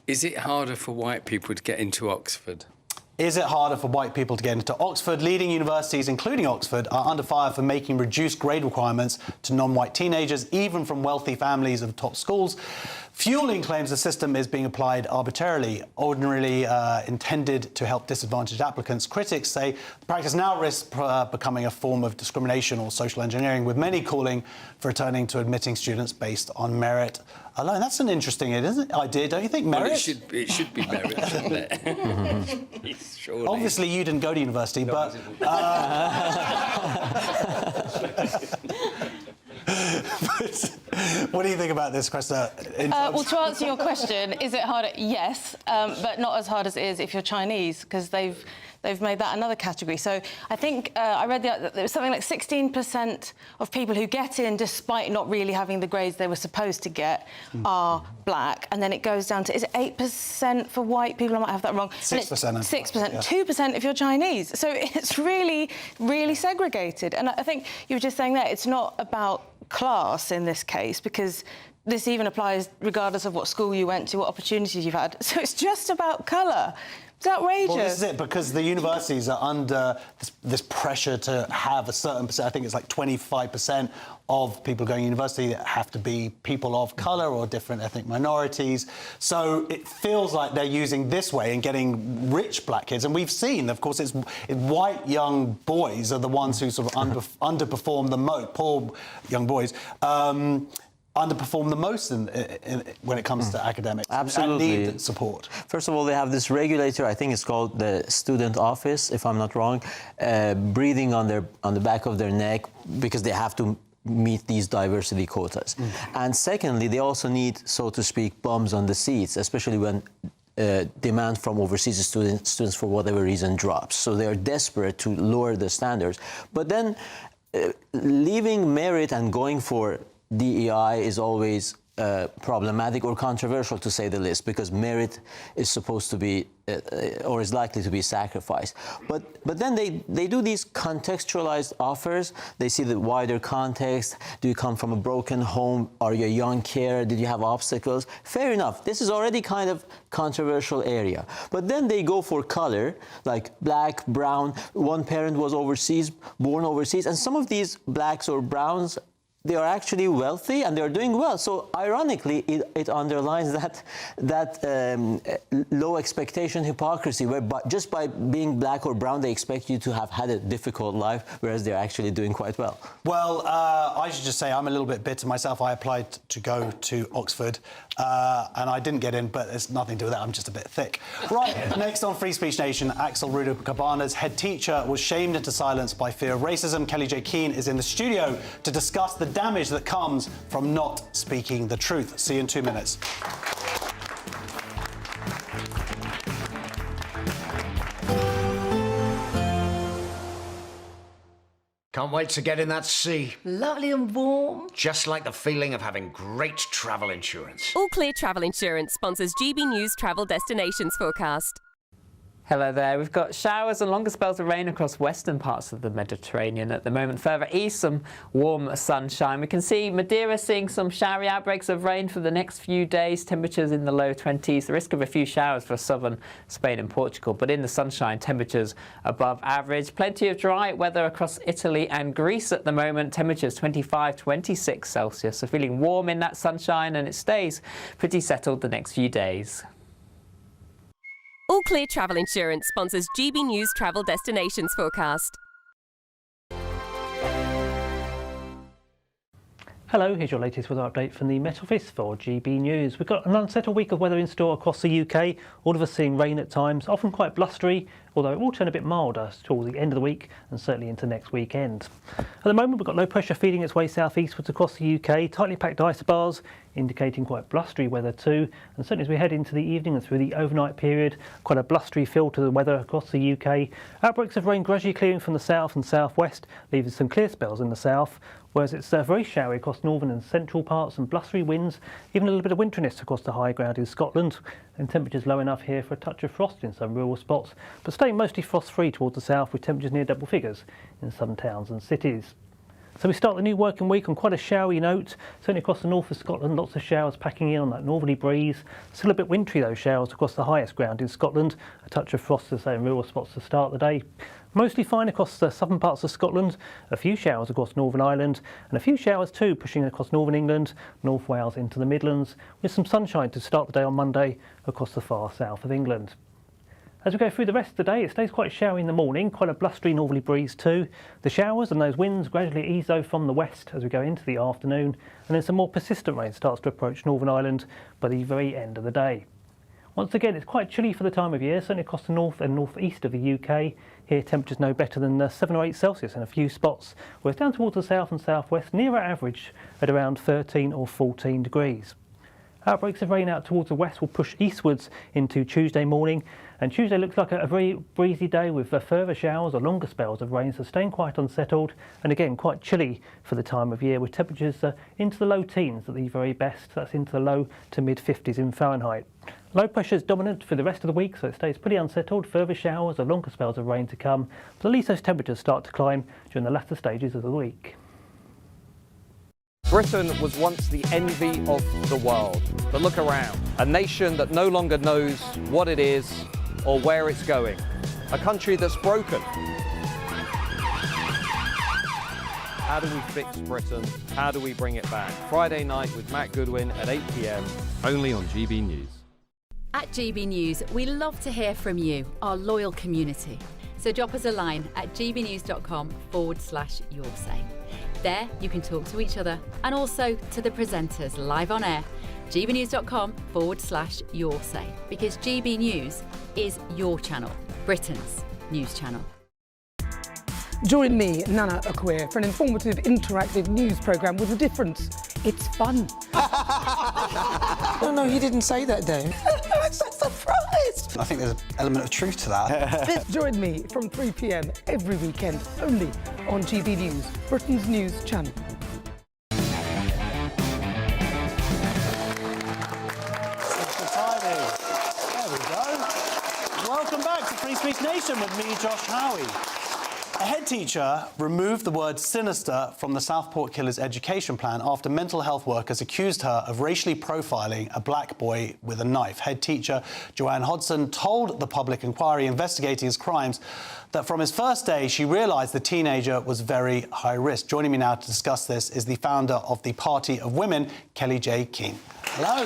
Is it harder for white people to get into Oxford? Is it harder for white people to get into Oxford? Leading universities, including Oxford, are under fire for making reduced grade requirements to non-white teenagers, even from wealthy families of top schools. Fueling claims the system is being applied arbitrarily, ordinarily intended to help disadvantaged applicants. Critics say the practice now risks becoming a form of discrimination or social engineering, with many calling for returning to admitting students based on merit alone. That's an interesting idea, don't you think? Merit? Well, it should be merit, shouldn't it? Surely. Obviously, you didn't go to university, but... What do you think about this, Krista? Well, to answer your question, is it harder? Yes, but not as hard as it is if you're Chinese, because they've they've made that another category. So I think I read that there was something like 16% of people who get in despite not really having the grades they were supposed to get are black, and then it goes down to, is it 8% for white people? I might have that wrong. 6%. 6%, yeah. 2% if you're Chinese. So it's really, really segregated. And I think you were just saying that it's not about class in this case, because this even applies regardless of what school you went to, what opportunities you've had. So it's just about colour. It's outrageous. Well, this is it, because the universities are under this pressure to have a certain percent. I think it's like 25% of people going to university that have to be people of colour or different ethnic minorities. So it feels like they're using this way and getting rich black kids. And we've seen, of course, it's white young boys are the ones who sort of underperform the most. Poor young boys. Underperform the most when it comes to academics. Absolutely. And need support. First of all, they have this regulator, I think it's called the student office, if I'm not wrong, breathing on the back of their neck because they have to meet these diversity quotas. And secondly, they also need, so to speak, bums on the seats, especially when demand from overseas students for whatever reason drops. So they are desperate to lower the standards. But then leaving merit and going for DEI is always problematic or controversial, to say the least, because merit is supposed to be or is likely to be sacrificed. But then they do these contextualized offers. They see the wider context. Do you come from a broken home? Are you a young carer? Did you have obstacles? Fair enough. This is already kind of controversial area. But then they go for color, like black, brown. One parent was overseas, born overseas, and some of these blacks or browns, they are actually wealthy and they are doing well. So ironically, it underlines that low expectation hypocrisy, where just by being black or brown, they expect you to have had a difficult life, whereas they're actually doing quite well. Well, I should just say I'm a little bit bitter myself. I applied to go to Oxford and I didn't get in, but there's nothing to do with that. I'm just a bit thick. Right, next on Free Speech Nation, Axel Ruda-Cabana's head teacher was shamed into silence by fear of racism. Kelly J. Keane is in the studio to discuss the damage that comes from not speaking the truth. See you in 2 minutes. Can't wait to get in that sea. Lovely and warm. Just like the feeling of having great travel insurance. All Clear Travel Insurance sponsors GB News travel destinations forecast. Hello there. We've got showers and longer spells of rain across western parts of the Mediterranean at the moment. Further east, some warm sunshine. We can see Madeira seeing some showery outbreaks of rain for the next few days. Temperatures in the low 20s. The risk of a few showers for southern Spain and Portugal. But in the sunshine, temperatures above average. Plenty of dry weather across Italy and Greece at the moment. Temperatures 25, 26 Celsius. So feeling warm in that sunshine, and it stays pretty settled the next few days. All Clear Travel Insurance sponsors GB News travel destinations forecast. Hello, here's your latest weather update from the Met Office for GB News. We've got an unsettled week of weather in store across the UK, all of us seeing rain at times, often quite blustery, although it will turn a bit milder towards the end of the week and certainly into next weekend. At the moment, we've got low pressure feeding its way southeastwards across the UK, tightly packed isobars, indicating quite blustery weather too, and certainly as we head into the evening and through the overnight period, quite a blustery feel to the weather across the UK. Outbreaks of rain gradually clearing from the south and southwest, leaving some clear spells in the south, whereas it's very showery across northern and central parts and blustery winds, even a little bit of winteriness across the high ground in Scotland, and temperatures low enough here for a touch of frost in some rural spots, but staying mostly frost-free towards the south with temperatures near double figures in some towns and cities. So we start the new working week on quite a showery note, certainly across the north of Scotland, lots of showers packing in on that northerly breeze. Still a bit wintry, those showers across the highest ground in Scotland, a touch of frost, as I say, in rural spots to start the day. Mostly fine across the southern parts of Scotland, a few showers across Northern Ireland, and a few showers too pushing across Northern England, North Wales into the Midlands, with some sunshine to start the day on Monday across the far south of England. As we go through the rest of the day, it stays quite showery in the morning, quite a blustery northerly breeze too. The showers and those winds gradually ease though from the west as we go into the afternoon, and then some more persistent rain starts to approach Northern Ireland by the very end of the day. Once again, it's quite chilly for the time of year, certainly across the north and northeast of the UK. Here temperatures no better than 7 or 8 Celsius in a few spots, whereas down towards the south and southwest, nearer average at around 13 or 14 degrees. Outbreaks of rain out towards the west will push eastwards into Tuesday morning, and Tuesday looks like a very breezy day with further showers or longer spells of rain, so staying quite unsettled and again quite chilly for the time of year, with temperatures into the low teens at the very best. That's into the low to mid 50s in Fahrenheit. Low pressure is dominant for the rest of the week, so it stays pretty unsettled. Further showers or longer spells of rain to come, but at least those temperatures start to climb during the latter stages of the week. Britain was once the envy of the world, but look around. A nation that no longer knows what it is or where it's going. A country that's broken. How do we fix Britain? How do we bring it back? Friday night with Matt Goodwin at 8 p.m, only on GB News. At GB News, we love to hear from you, our loyal community. So drop us a line at gbnews.com/yoursay. There you can talk to each other and also to the presenters live on air. gbnews.com/yoursay, because GB News is your channel, Britain's news channel. Join me, Nana Akweer, for an informative, interactive news programme with a difference. It's fun. No, he didn't say that, Dave. I'm so surprised. I think there's an element of truth to that. Join me from 3 p.m. every weekend, only on GB News, Britain's news channel. There we go. Welcome back to Free Speech Nation with me, Josh Howie. A head teacher removed the word sinister from the Southport killers' education plan after mental health workers accused her of racially profiling a black boy with a knife. Head teacher Joanne Hodson told the public inquiry investigating his crimes that from his first day she realised the teenager was very high risk. Joining me now to discuss this is the founder of the Party of Women, Kelly J. Keane. Hello.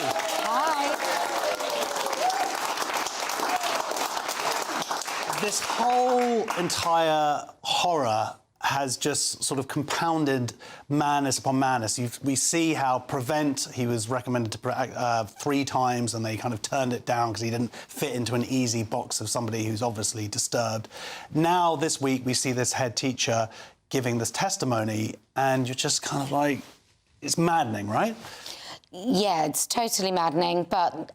This whole entire horror has just sort of compounded madness upon madness. We see how Prevent, he was recommended to 3 times and they kind of turned it down because he didn't fit into an easy box of somebody who's obviously disturbed. Now, this week, we see this head teacher giving this testimony and you're just kind of like, it's maddening, right? Yeah, it's totally maddening, but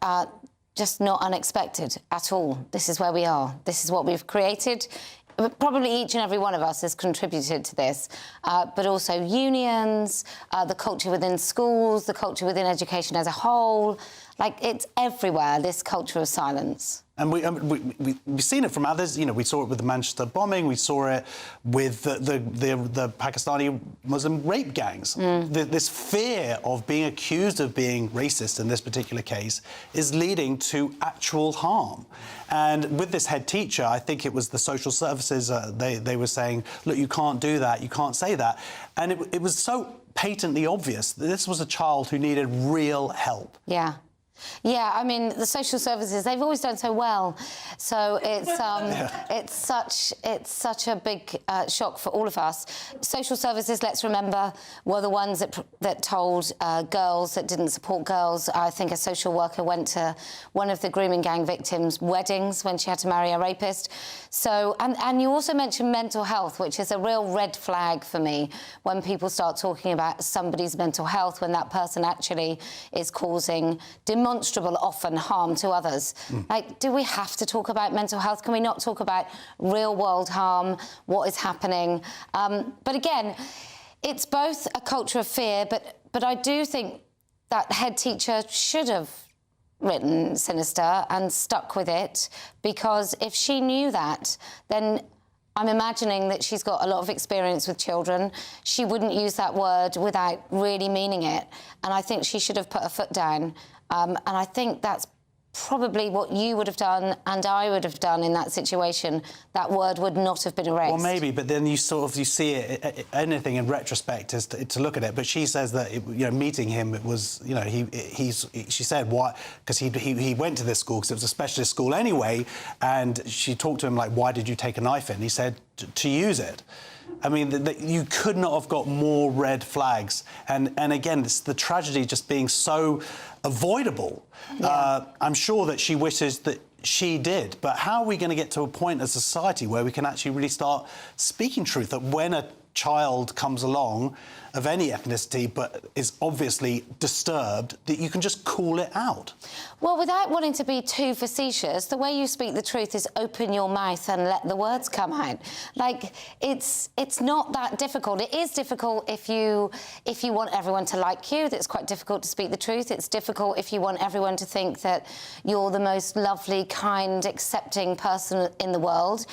just not unexpected at all. This is where we are. This is what we've created. Probably each and every one of us has contributed to this, but also unions, the culture within schools, the culture within education as a whole. Like, it's everywhere, this culture of silence. And we've seen it from others. You know, we saw it with the Manchester bombing. We saw it with the Pakistani Muslim rape gangs. This fear of being accused of being racist in this particular case is leading to actual harm. And with this head teacher, I think it was the social services, they were saying, look, you can't do that, you can't say that. And it was so patently obvious that this was a child who needed real help. Yeah. Yeah, I mean, the social services, they've always done so well. So it's such a big shock for all of us. Social services, let's remember, were the ones that told girls that didn't support girls. I think a social worker went to one of the grooming gang victims' weddings when she had to marry a rapist. So, and you also mentioned mental health, which is a real red flag for me when people start talking about somebody's mental health when that person actually is causing demonstrable, often, harm to others. Like, do we have to talk about mental health? Can we not talk about real-world harm, what is happening? But again, it's both a culture of fear, but I do think that head teacher should have written sinister and stuck with it, because if she knew that, then I'm imagining that she's got a lot of experience with children. She wouldn't use that word without really meaning it. And I think she should have put her foot down. And I think that's probably what you would have done and I would have done in that situation. That word would not have been erased. Well, maybe, but then you see it, anything in retrospect is to look at it. But she says that, meeting him, it was, she said, why? Because he went to this school because it was a specialist school anyway, and she talked to him like, why did you take a knife in? He said, to use it. I mean, you could not have got more red flags. And again, it's the tragedy just being so avoidable. Yeah. I'm sure that she wishes that she did. But how are we going to get to a point as a society where we can actually really start speaking truth, that when a child comes along of any ethnicity but is obviously disturbed, that you can just call it out? Well, without wanting to be too facetious, the way you speak the truth is open your mouth and let the words come out. Like, it's not that difficult. It is difficult if you want everyone to like you. It's quite difficult to speak the truth. It's difficult if you want everyone to think that you're the most lovely, kind, accepting person in the world.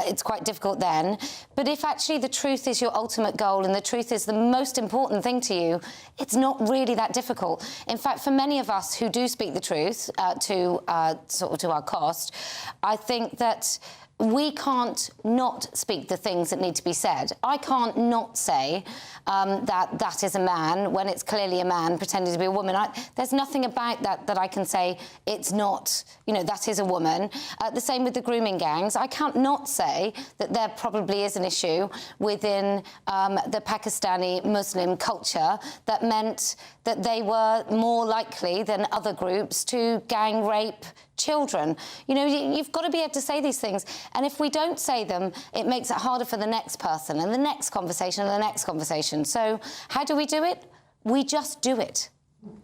It's quite difficult then. But if actually the truth is your ultimate goal and the truth is the most important thing to you, it's not really that difficult. In fact, for many of us who do speak the truth to our cost, I think that we can't not speak the things that need to be said. I can't not say that is a man when it's clearly a man pretending to be a woman. There's nothing about that I can say it's not, that is a woman. The same with the grooming gangs. I can't not say that there probably is an issue within the Pakistani Muslim culture that meant that they were more likely than other groups to gang rape children. You've got to be able to say these things. And if we don't say them, it makes it harder for the next person and the next conversation and the next conversation. So how do we do it? We just do it.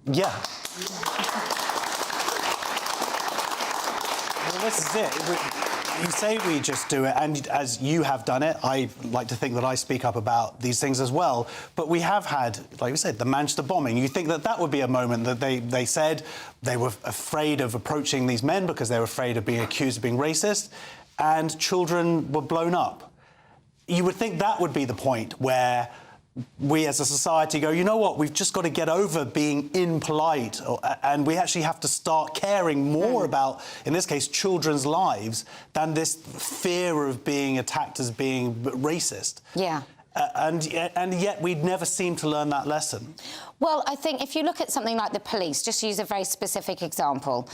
Yeah. Well, this is it. You say we just do it, and as you have done it, I like to think that I speak up about these things as well. But we have had, like we said, the Manchester bombing. You think that would be a moment that they said they were afraid of approaching these men because they were afraid of being accused of being racist, and children were blown up. You would think that would be the point where we as a society go, you know what, we've just got to get over being impolite, and we actually have to start caring more about, in this case, children's lives than this fear of being attacked as being racist. Yeah. And yet we'd never seem to learn that lesson. Well, I think if you look at something like the police, just to use a very specific example,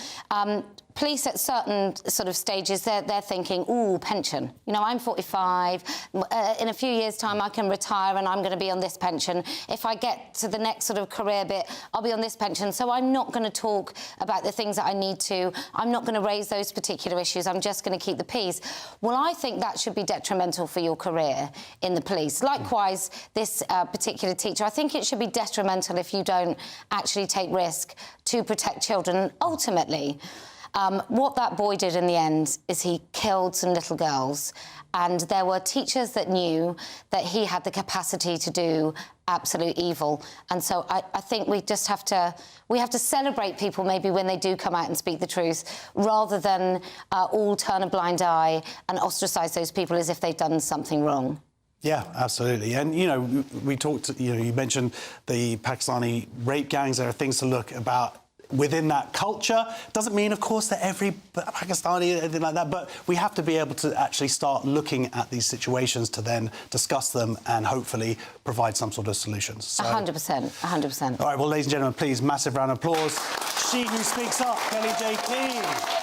police at certain sort of stages, they're thinking, ooh, pension. I'm 45. In a few years' time, I can retire and I'm going to be on this pension. If I get to the next sort of career bit, I'll be on this pension. So I'm not going to talk about the things that I need to. I'm not going to raise those particular issues. I'm just going to keep the peace. Well, I think that should be detrimental for your career in the police. Likewise, this particular teacher, I think it should be detrimental if you don't actually take risk to protect children. Ultimately, what that boy did in the end is he killed some little girls, and there were teachers that knew that he had the capacity to do absolute evil. And so I think we just have to celebrate people maybe when they do come out and speak the truth, rather than all turn a blind eye and ostracise those people as if they've done something wrong. Yeah, absolutely. And, we talked, you mentioned the Pakistani rape gangs. There are things to look about within that culture. Doesn't mean, of course, that every Pakistani or anything like that, but we have to be able to actually start looking at these situations to then discuss them and hopefully provide some sort of solutions. So, 100%, 100%. All right, well, ladies and gentlemen, please, massive round of applause. She who speaks up, Kelly JT.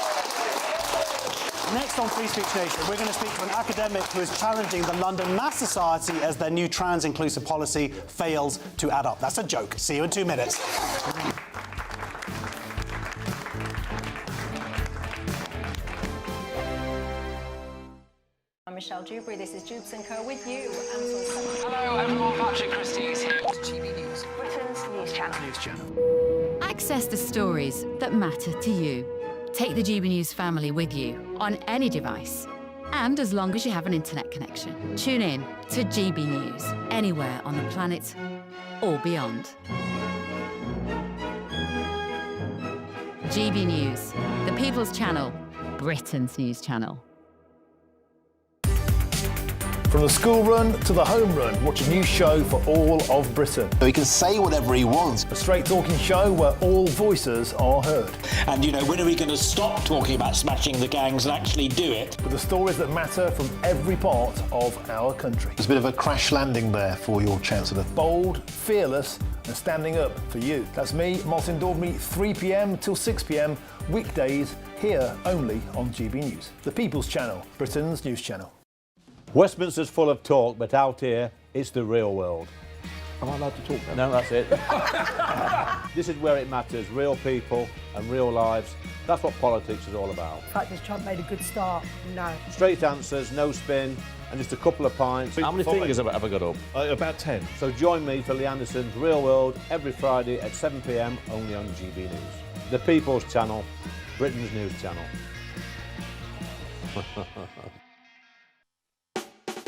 Next on Free Speech Nation, we're going to speak to an academic who is challenging the London Mass Society as their new trans-inclusive policy fails to add up. That's a joke. See you in 2 minutes. I'm Michelle Dewberry. This is Jubes & Co. with you. Hello everyone, Patrick Christie is here. GBNews, Britain's news channel. Access the stories that matter to you. Take the GBNews family with you on any device, and as long as you have an internet connection. Tune in to GBNews anywhere on the planet or beyond. GBNews, the People's Channel, Britain's news channel. From the school run to the home run, watch a new show for all of Britain. He can say whatever he wants. A straight-talking show where all voices are heard. And, when are we going to stop talking about smashing the gangs and actually do it? With the stories that matter from every part of our country. There's a bit of a crash landing there for your Chancellor. Bold, fearless and standing up for you. That's me, Martin Daubney, 3 p.m. till 6 p.m, weekdays, here only on GB News. The People's Channel, Britain's news channel. Westminster's full of talk, but out here, it's the real world. Am I allowed to talk now? No, that's it. This is where it matters, real people and real lives That's what politics is all about. The fact has Trump made a good start? No. Straight answers, no spin, and just a couple of pints. How many fingers have I got up? About 10. So join me for Lee Anderson's Real World every Friday at 7 p.m. only on GB News. The People's Channel, Britain's news channel.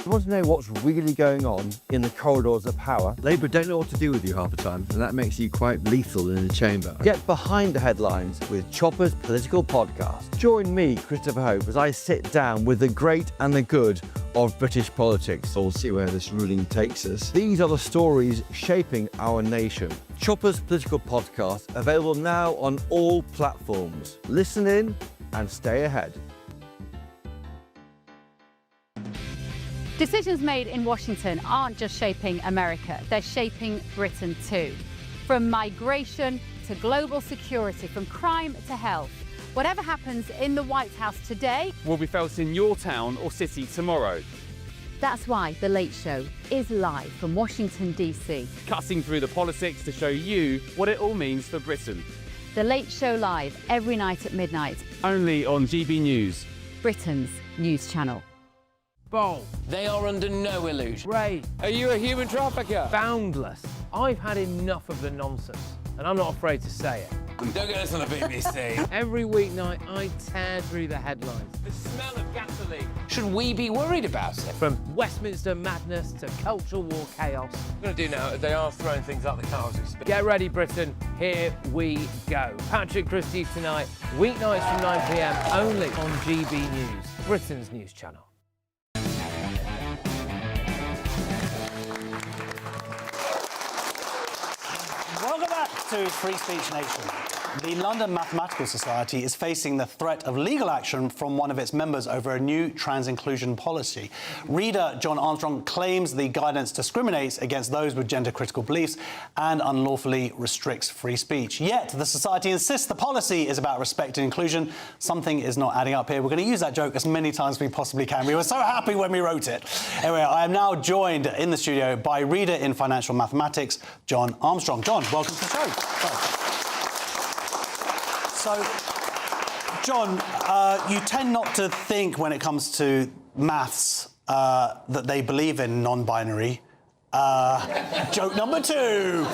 You want to know what's really going on in the corridors of power? Labour don't know what to do with you half the time, and that makes you quite lethal in the chamber. Get behind the headlines with Chopper's political podcast. Join me, Christopher Hope, as I sit down with the great and the good of British politics. We'll see where this ruling takes us. These are the stories shaping our nation. Chopper's political podcast, available now on all platforms. Listen in and stay ahead. Decisions made in Washington aren't just shaping America, they're shaping Britain too. From migration to global security, from crime to health. Whatever happens in the White House today will be felt in your town or city tomorrow. That's why The Late Show is live from Washington, D.C. Cutting through the politics to show you what it all means for Britain. The Late Show live every night at midnight. Only on GB News, Britain's news channel. Bold. They are under no illusion. Ray. Are you a human trafficker? Boundless. I've had enough of the nonsense, and I'm not afraid to say it. Don't get this on the BBC. Every weeknight, I tear through the headlines. The smell of gasoline. Should we be worried about it? From Westminster madness to cultural war chaos. What I'm going to do now, they are throwing things out the car as we speak. Get ready, Britain. Here we go. Patrick Christie tonight, weeknights from 9 p.m. only on GB News, Britain's news channel. Welcome back to Free Speech Nation. The London Mathematical Society is facing the threat of legal action from one of its members over a new trans inclusion policy. Reader John Armstrong claims the guidance discriminates against those with gender-critical beliefs and unlawfully restricts free speech. Yet the Society insists the policy is about respect and inclusion. Something is not adding up here. We're going to use that joke as many times as we possibly can. We were so happy when we wrote it. Anyway, I am now joined in the studio by reader in financial mathematics, John Armstrong. John, welcome to the show. So, John, you tend not to think when it comes to maths that they believe in non-binary. Joke number 2.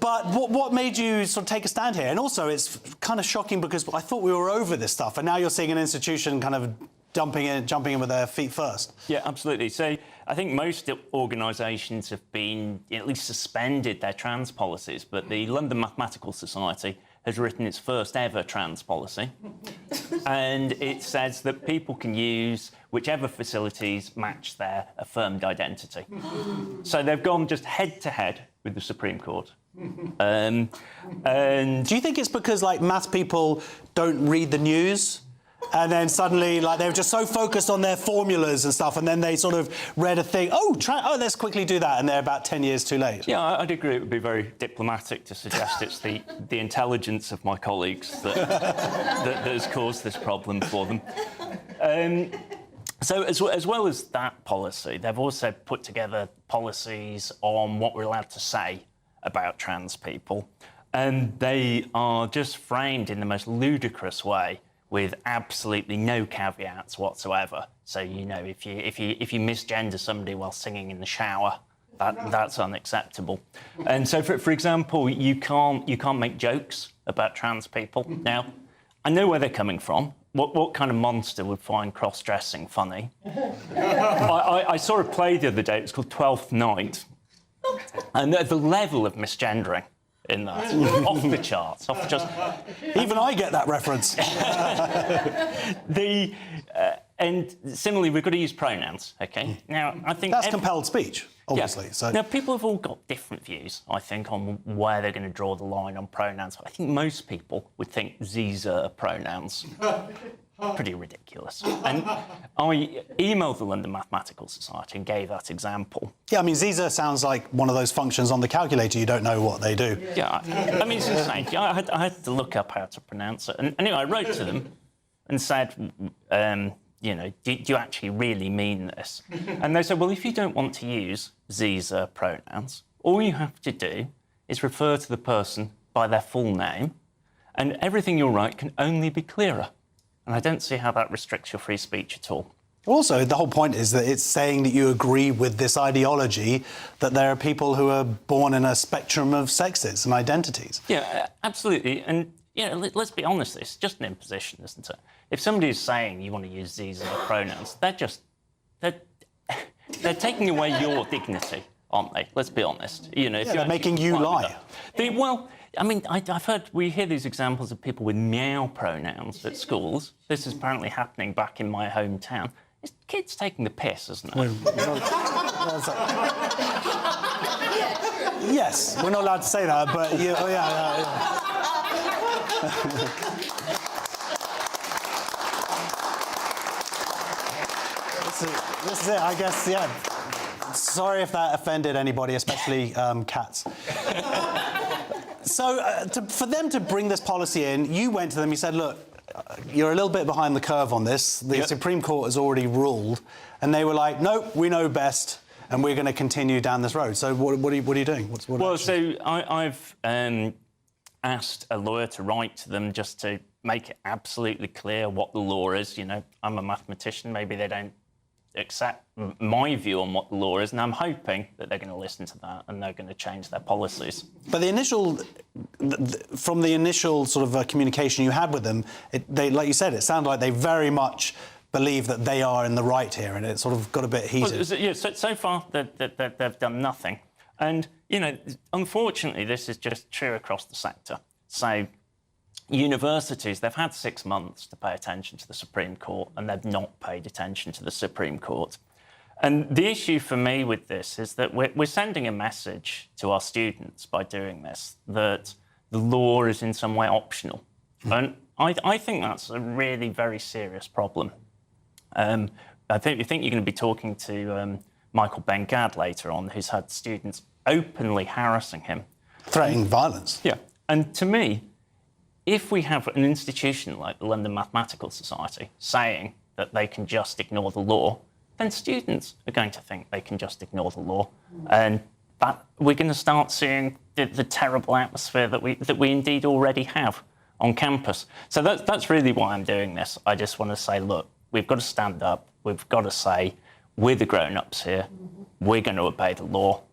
But what made you sort of take a stand here? And also, it's kind of shocking because I thought we were over this stuff, and now you're seeing an institution kind of jumping in with their feet first. Yeah, absolutely. So I think most organisations have been at least suspended their trans policies, but the London Mathematical Society has written its first ever trans policy. And it says that people can use whichever facilities match their affirmed identity. So they've gone just head to head with the Supreme Court. And do you think it's because, like, maths people don't read the news? And then suddenly, like, they were just so focused on their formulas and stuff, and then they sort of read a thing, let's quickly do that, and they're about 10 years too late. Yeah, I'd agree it would be very diplomatic to suggest it's the intelligence of my colleagues that has caused this problem for them. So as well as that policy, they've also put together policies on what we're allowed to say about trans people, and they are just framed in the most ludicrous way, with absolutely no caveats whatsoever. So, you know, if you misgender somebody while singing in the shower, that's unacceptable. And so, for example, you can't make jokes about trans people. Now, I know where they're coming from. What kind of monster would find cross-dressing funny? I saw a play the other day. It was called 12th Night, and the level of misgendering in that. Off the charts. Even I get that reference. And similarly, we've got to use pronouns, OK? Now, I think... That's compelled speech, obviously. Yeah. So. Now, people have all got different views, I think, on where they're going to draw the line on pronouns. I think most people would think these are pronouns. Pretty ridiculous. And I emailed the London Mathematical Society and gave that example. Yeah, I mean, Ziza sounds like one of those functions on the calculator you don't know what they do. Yeah, I mean, it's insane. Yeah, I had to look up how to pronounce it. And anyway, I wrote to them and said, you know, do you actually really mean this? And they said, well, if you don't want to use Ziza pronouns, all you have to do is refer to the person by their full name, And everything you'll write can only be clearer. And I don't see how that restricts your free speech at all. Also, the whole point is that it's saying that you agree with this ideology that there are people who are born in a spectrum of sexes and identities. Yeah, absolutely. And, you know, let's be honest, it's just an imposition, isn't it? If somebody is saying you want to use these as pronouns, they're taking away your dignity, aren't they? Let's be honest. You know, if they're making you lie. Well, I mean, we hear these examples of people with meow pronouns at schools. This is apparently happening back in my hometown. It's kids taking the piss, isn't it? Yes, we're not allowed to say that, but yeah. This is it, I guess, yeah. Sorry if that offended anybody, especially cats. So, for them to bring this policy in, you went to them, you said, look, you're a little bit behind the curve on this. The Supreme Court has already ruled. And they were like, nope, we know best, and we're going to continue down this road. So what are you doing? I've asked a lawyer to write to them just to make it absolutely clear what the law is. You know, I'm a mathematician. Maybe they don't accept my view on what the law is, and I'm hoping that they're going to listen to that and they're going to change their policies. But from the initial sort of communication you had with them, like you said, it sounded like they very much believe that they are in the right here, and it sort of got a bit heated. Well, so far they've done nothing, and you know, unfortunately, this is just true across the sector. So, universities, they've had 6 months to pay attention to the Supreme Court, and they've not paid attention to the Supreme Court. And the issue for me with this is that we're sending a message to our students by doing this, that the law is in some way optional. And I think that's a really very serious problem. I think you're going to be talking to Michael Benghad later on, who's had students openly harassing him. Threatening violence. Yeah. And to me, if we have an institution like the London Mathematical Society saying that they can just ignore the law, then students are going to think they can just ignore the law. And that we're going to start seeing the terrible atmosphere that we indeed already have on campus. So that's really why I'm doing this. I just want to say, look, we've got to stand up. We've got to say, we're the grown-ups here. We're going to obey the law.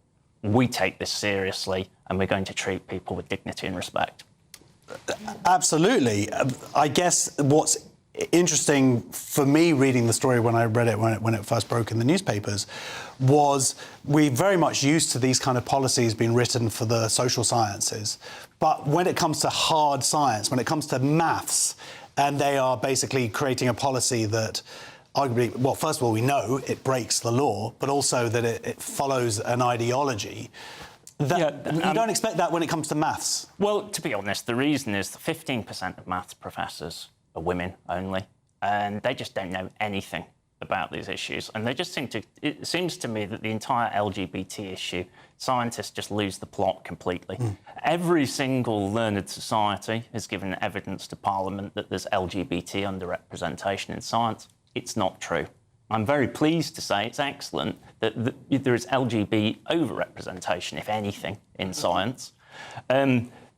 We take this seriously, and we're going to treat people with dignity and respect. Absolutely. I guess what's interesting for me reading the story when I read it when it first broke in the newspapers was we're very much used to these kind of policies being written for the social sciences. But when it comes to hard science, when it comes to maths, and they are basically creating a policy that arguably, well, first of all, we know it breaks the law, but also that it follows an ideology. You don't expect that when it comes to maths. Well, to be honest, the reason is that 15% of maths professors are women only, and they just don't know anything about these issues. And they just it seems to me that the entire LGBT issue, scientists just lose the plot completely. Every single learned society has given evidence to Parliament that there's LGBT underrepresentation in science. It's not true. I'm very pleased to say it's excellent that there is LGBT overrepresentation, if anything, in science.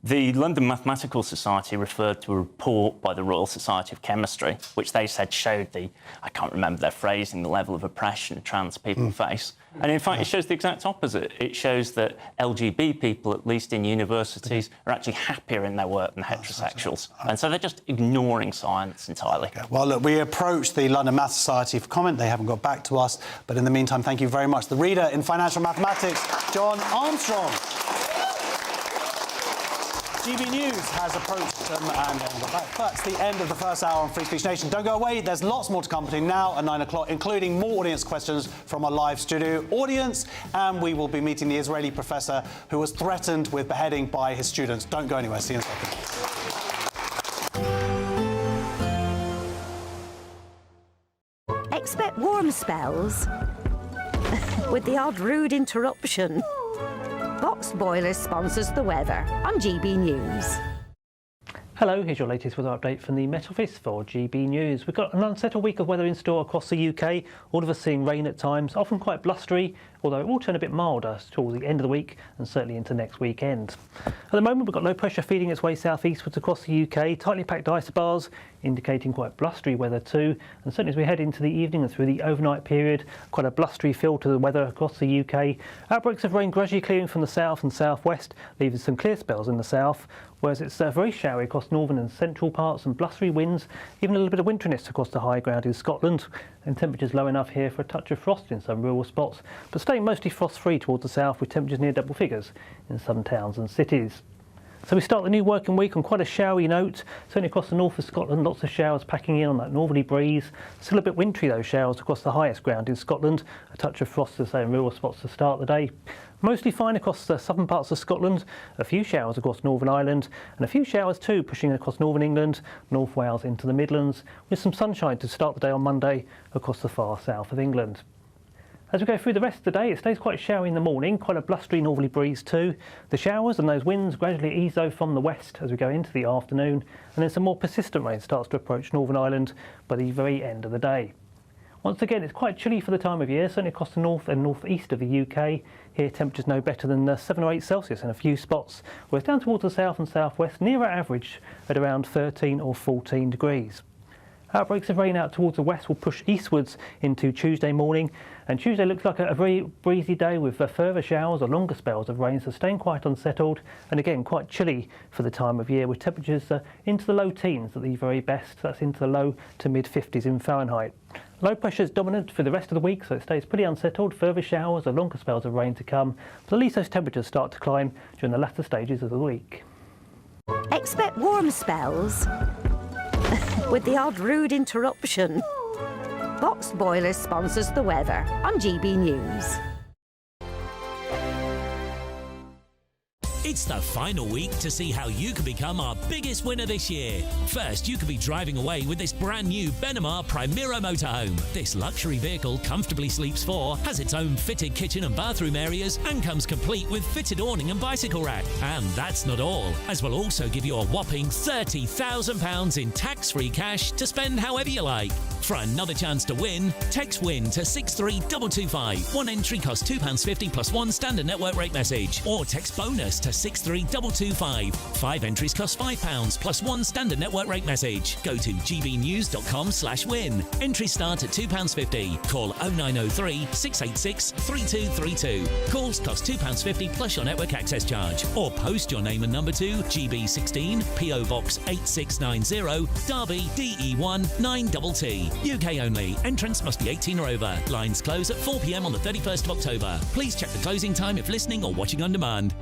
The London Mathematical Society referred to a report by the Royal Society of Chemistry, which they said showed I can't remember their phrasing, the level of oppression trans people face. And in fact, it shows the exact opposite. It shows that LGBT people, at least in universities, are actually happier in their work than heterosexuals. And so they're just ignoring science entirely. Okay. Well, look, we approached the London Math Society for comment. They haven't got back to us. But in the meantime, thank you very much. The reader in financial mathematics, John Armstrong. GB News has approached them and they haven't got back. That's the end of the first hour on Free Speech Nation. Don't go away. There's lots more to come between now and 9 o'clock, including more audience questions from a live studio audience. And we will be meeting the Israeli professor who was threatened with beheading by his students. Don't go anywhere. See you in a second. Expect warm spells with the odd rude interruption. Box Boilers sponsors the weather on GB News. Hello, here's your latest weather update from the Met Office for GB News. We've got an unsettled week of weather in store across the UK. All of us seeing rain at times, often quite blustery, although it will turn a bit milder towards the end of the week and certainly into next weekend. At the moment, we've got low pressure feeding its way southeastwards across the UK, tightly packed isobars, indicating quite blustery weather too. And certainly as we head into the evening and through the overnight period, quite a blustery feel to the weather across the UK. Outbreaks of rain gradually clearing from the south and southwest, leaving some clear spells in the south, whereas it's very showery across northern and central parts and blustery winds, even a little bit of winteriness across the high ground in Scotland, and temperatures low enough here for a touch of frost in some rural spots, but staying mostly frost-free towards the south with temperatures near double figures in some towns and cities. So we start the new working week on quite a showery note, certainly across the north of Scotland, lots of showers packing in on that northerly breeze. Still a bit wintry those showers across the highest ground in Scotland, a touch of frost to say in rural spots to start the day. Mostly fine across the southern parts of Scotland, a few showers across Northern Ireland, and a few showers too pushing across Northern England, North Wales into the Midlands, with some sunshine to start the day on Monday across the far south of England. As we go through the rest of the day, it stays quite showery in the morning, quite a blustery northerly breeze too. The showers and those winds gradually ease though from the west as we go into the afternoon, and then some more persistent rain starts to approach Northern Ireland by the very end of the day. Once again, it's quite chilly for the time of year, certainly across the north and northeast of the UK. Here temperatures no better than 7 or 8 Celsius in a few spots, whereas down towards the south and southwest, nearer average at around 13 or 14 degrees. Outbreaks of rain out towards the west will push eastwards into Tuesday morning, and Tuesday looks like a very breezy day with further showers or longer spells of rain, so staying quite unsettled and again quite chilly for the time of year, with temperatures into the low teens at the very best. That's into the low to mid 50s in Fahrenheit. Low pressure is dominant for the rest of the week, so it stays pretty unsettled. Further showers or longer spells of rain to come, but at least those temperatures start to climb during the latter stages of the week. Expect warm spells with the odd rude interruption. Box Boilers sponsors the weather on GB News. It's the final week to see how you can become our biggest winner this year. First, you could be driving away with this brand new Benghad Primera motorhome. This luxury vehicle comfortably sleeps 4, has its own fitted kitchen and bathroom areas, and comes complete with fitted awning and bicycle rack. And that's not all, as we'll also give you a whopping £30,000 in tax-free cash to spend however you like. For another chance to win, text WIN to 63225. One entry costs £2.50 plus one standard network rate message, or text BONUS to 63225. 5 entries cost £5 plus one standard network rate message. Go to gbnews.com/win. Entries start at £2.50. Call 0903 686 3232. Calls cost £2.50 plus your network access charge. Or post your name and number to GB16 PO Box 8690 Derby DE1 9TT. UK only. Entrance must be 18 or over. Lines close at 4 p.m. on the 31st of October. Please check the closing time if listening or watching on demand.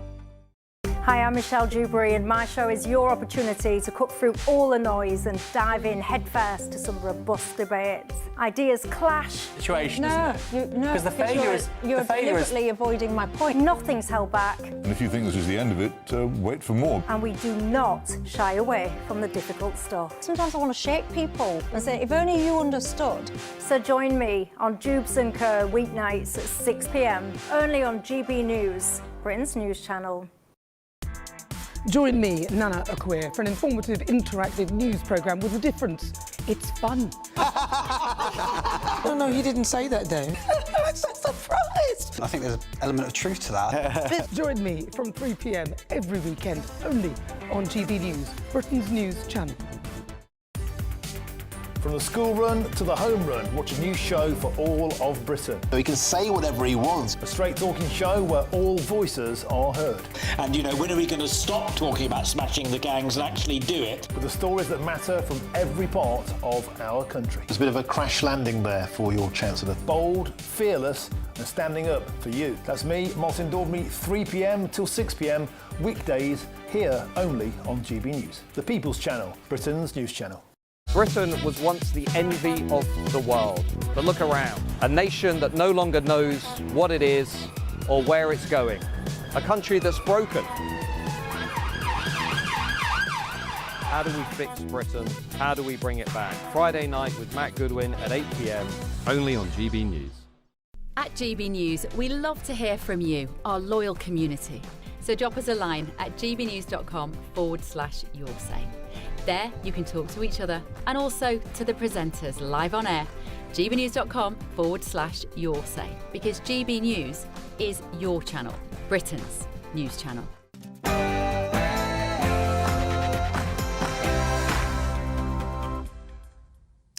Hi, I'm Michelle Dewberry, and my show is your opportunity to cut through all the noise and dive in headfirst to some robust debates. Ideas clash. Situation, isn't it? Because the failure is... You're deliberately avoiding my point. Nothing's held back. And if you think this is the end of it, wait for more. And we do not shy away from the difficult stuff. Sometimes I want to shake people and say, if only you understood. So join me on Jubes & Co weeknights at 6 p.m, only on GB News, Britain's news channel. Join me, Nana Akweer, for an informative, interactive news programme with a difference. It's fun. No, you didn't say that, Dave. I'm so surprised. I think there's an element of truth to that. Join me from 3 p.m. every weekend, only on GB News, Britain's news channel. From the school run to the home run, watch a new show for all of Britain. So he can say whatever he wants. A straight-talking show where all voices are heard. And, you know, when are we going to stop talking about smashing the gangs and actually do it? With the stories that matter from every part of our country. There's a bit of a crash landing there for your Chancellor. Bold, fearless and standing up for you. That's me, Martin Daubney, 3 p.m. till 6 p.m, weekdays, here only on GB News. The People's Channel, Britain's news channel. Britain was once the envy of the world, but look around. A nation that no longer knows what it is or where it's going. A country that's broken. How do we fix Britain? How do we bring it back? Friday night with Matt Goodwin at 8 p.m, only on GB News. At GB News, we love to hear from you, our loyal community. So drop us a line at gbnews.com/yoursay. There, you can talk to each other and also to the presenters live on air gbnews.com/yoursay, because GB News is your channel, Britain's news channel.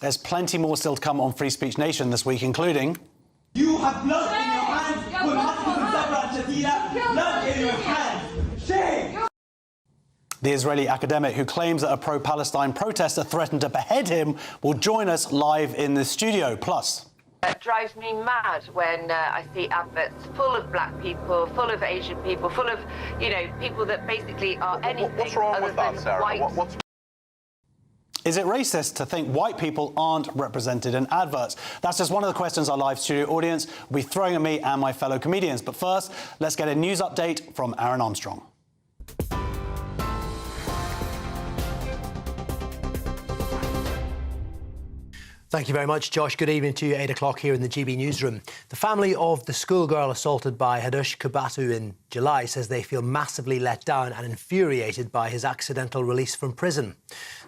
There's plenty more still to come on Free Speech Nation this week, including... You have blood in your hands! Blood in your hands! Shame! The Israeli academic who claims that a pro-Palestine protester threatened to behead him will join us live in the studio. Plus... It drives me mad when I see adverts full of black people, full of Asian people, full of, people that basically are anything What's wrong other with that, than Sarah? white. Is it racist to think white people aren't represented in adverts? That's just one of the questions our live studio audience will be throwing at me and my fellow comedians. But first, let's get a news update from Aaron Armstrong. Thank you very much, Josh. Good evening to you. 8 o'clock here in the GB newsroom. The family of the schoolgirl assaulted by Hadush Kabatu in July says they feel massively let down and infuriated by his accidental release from prison.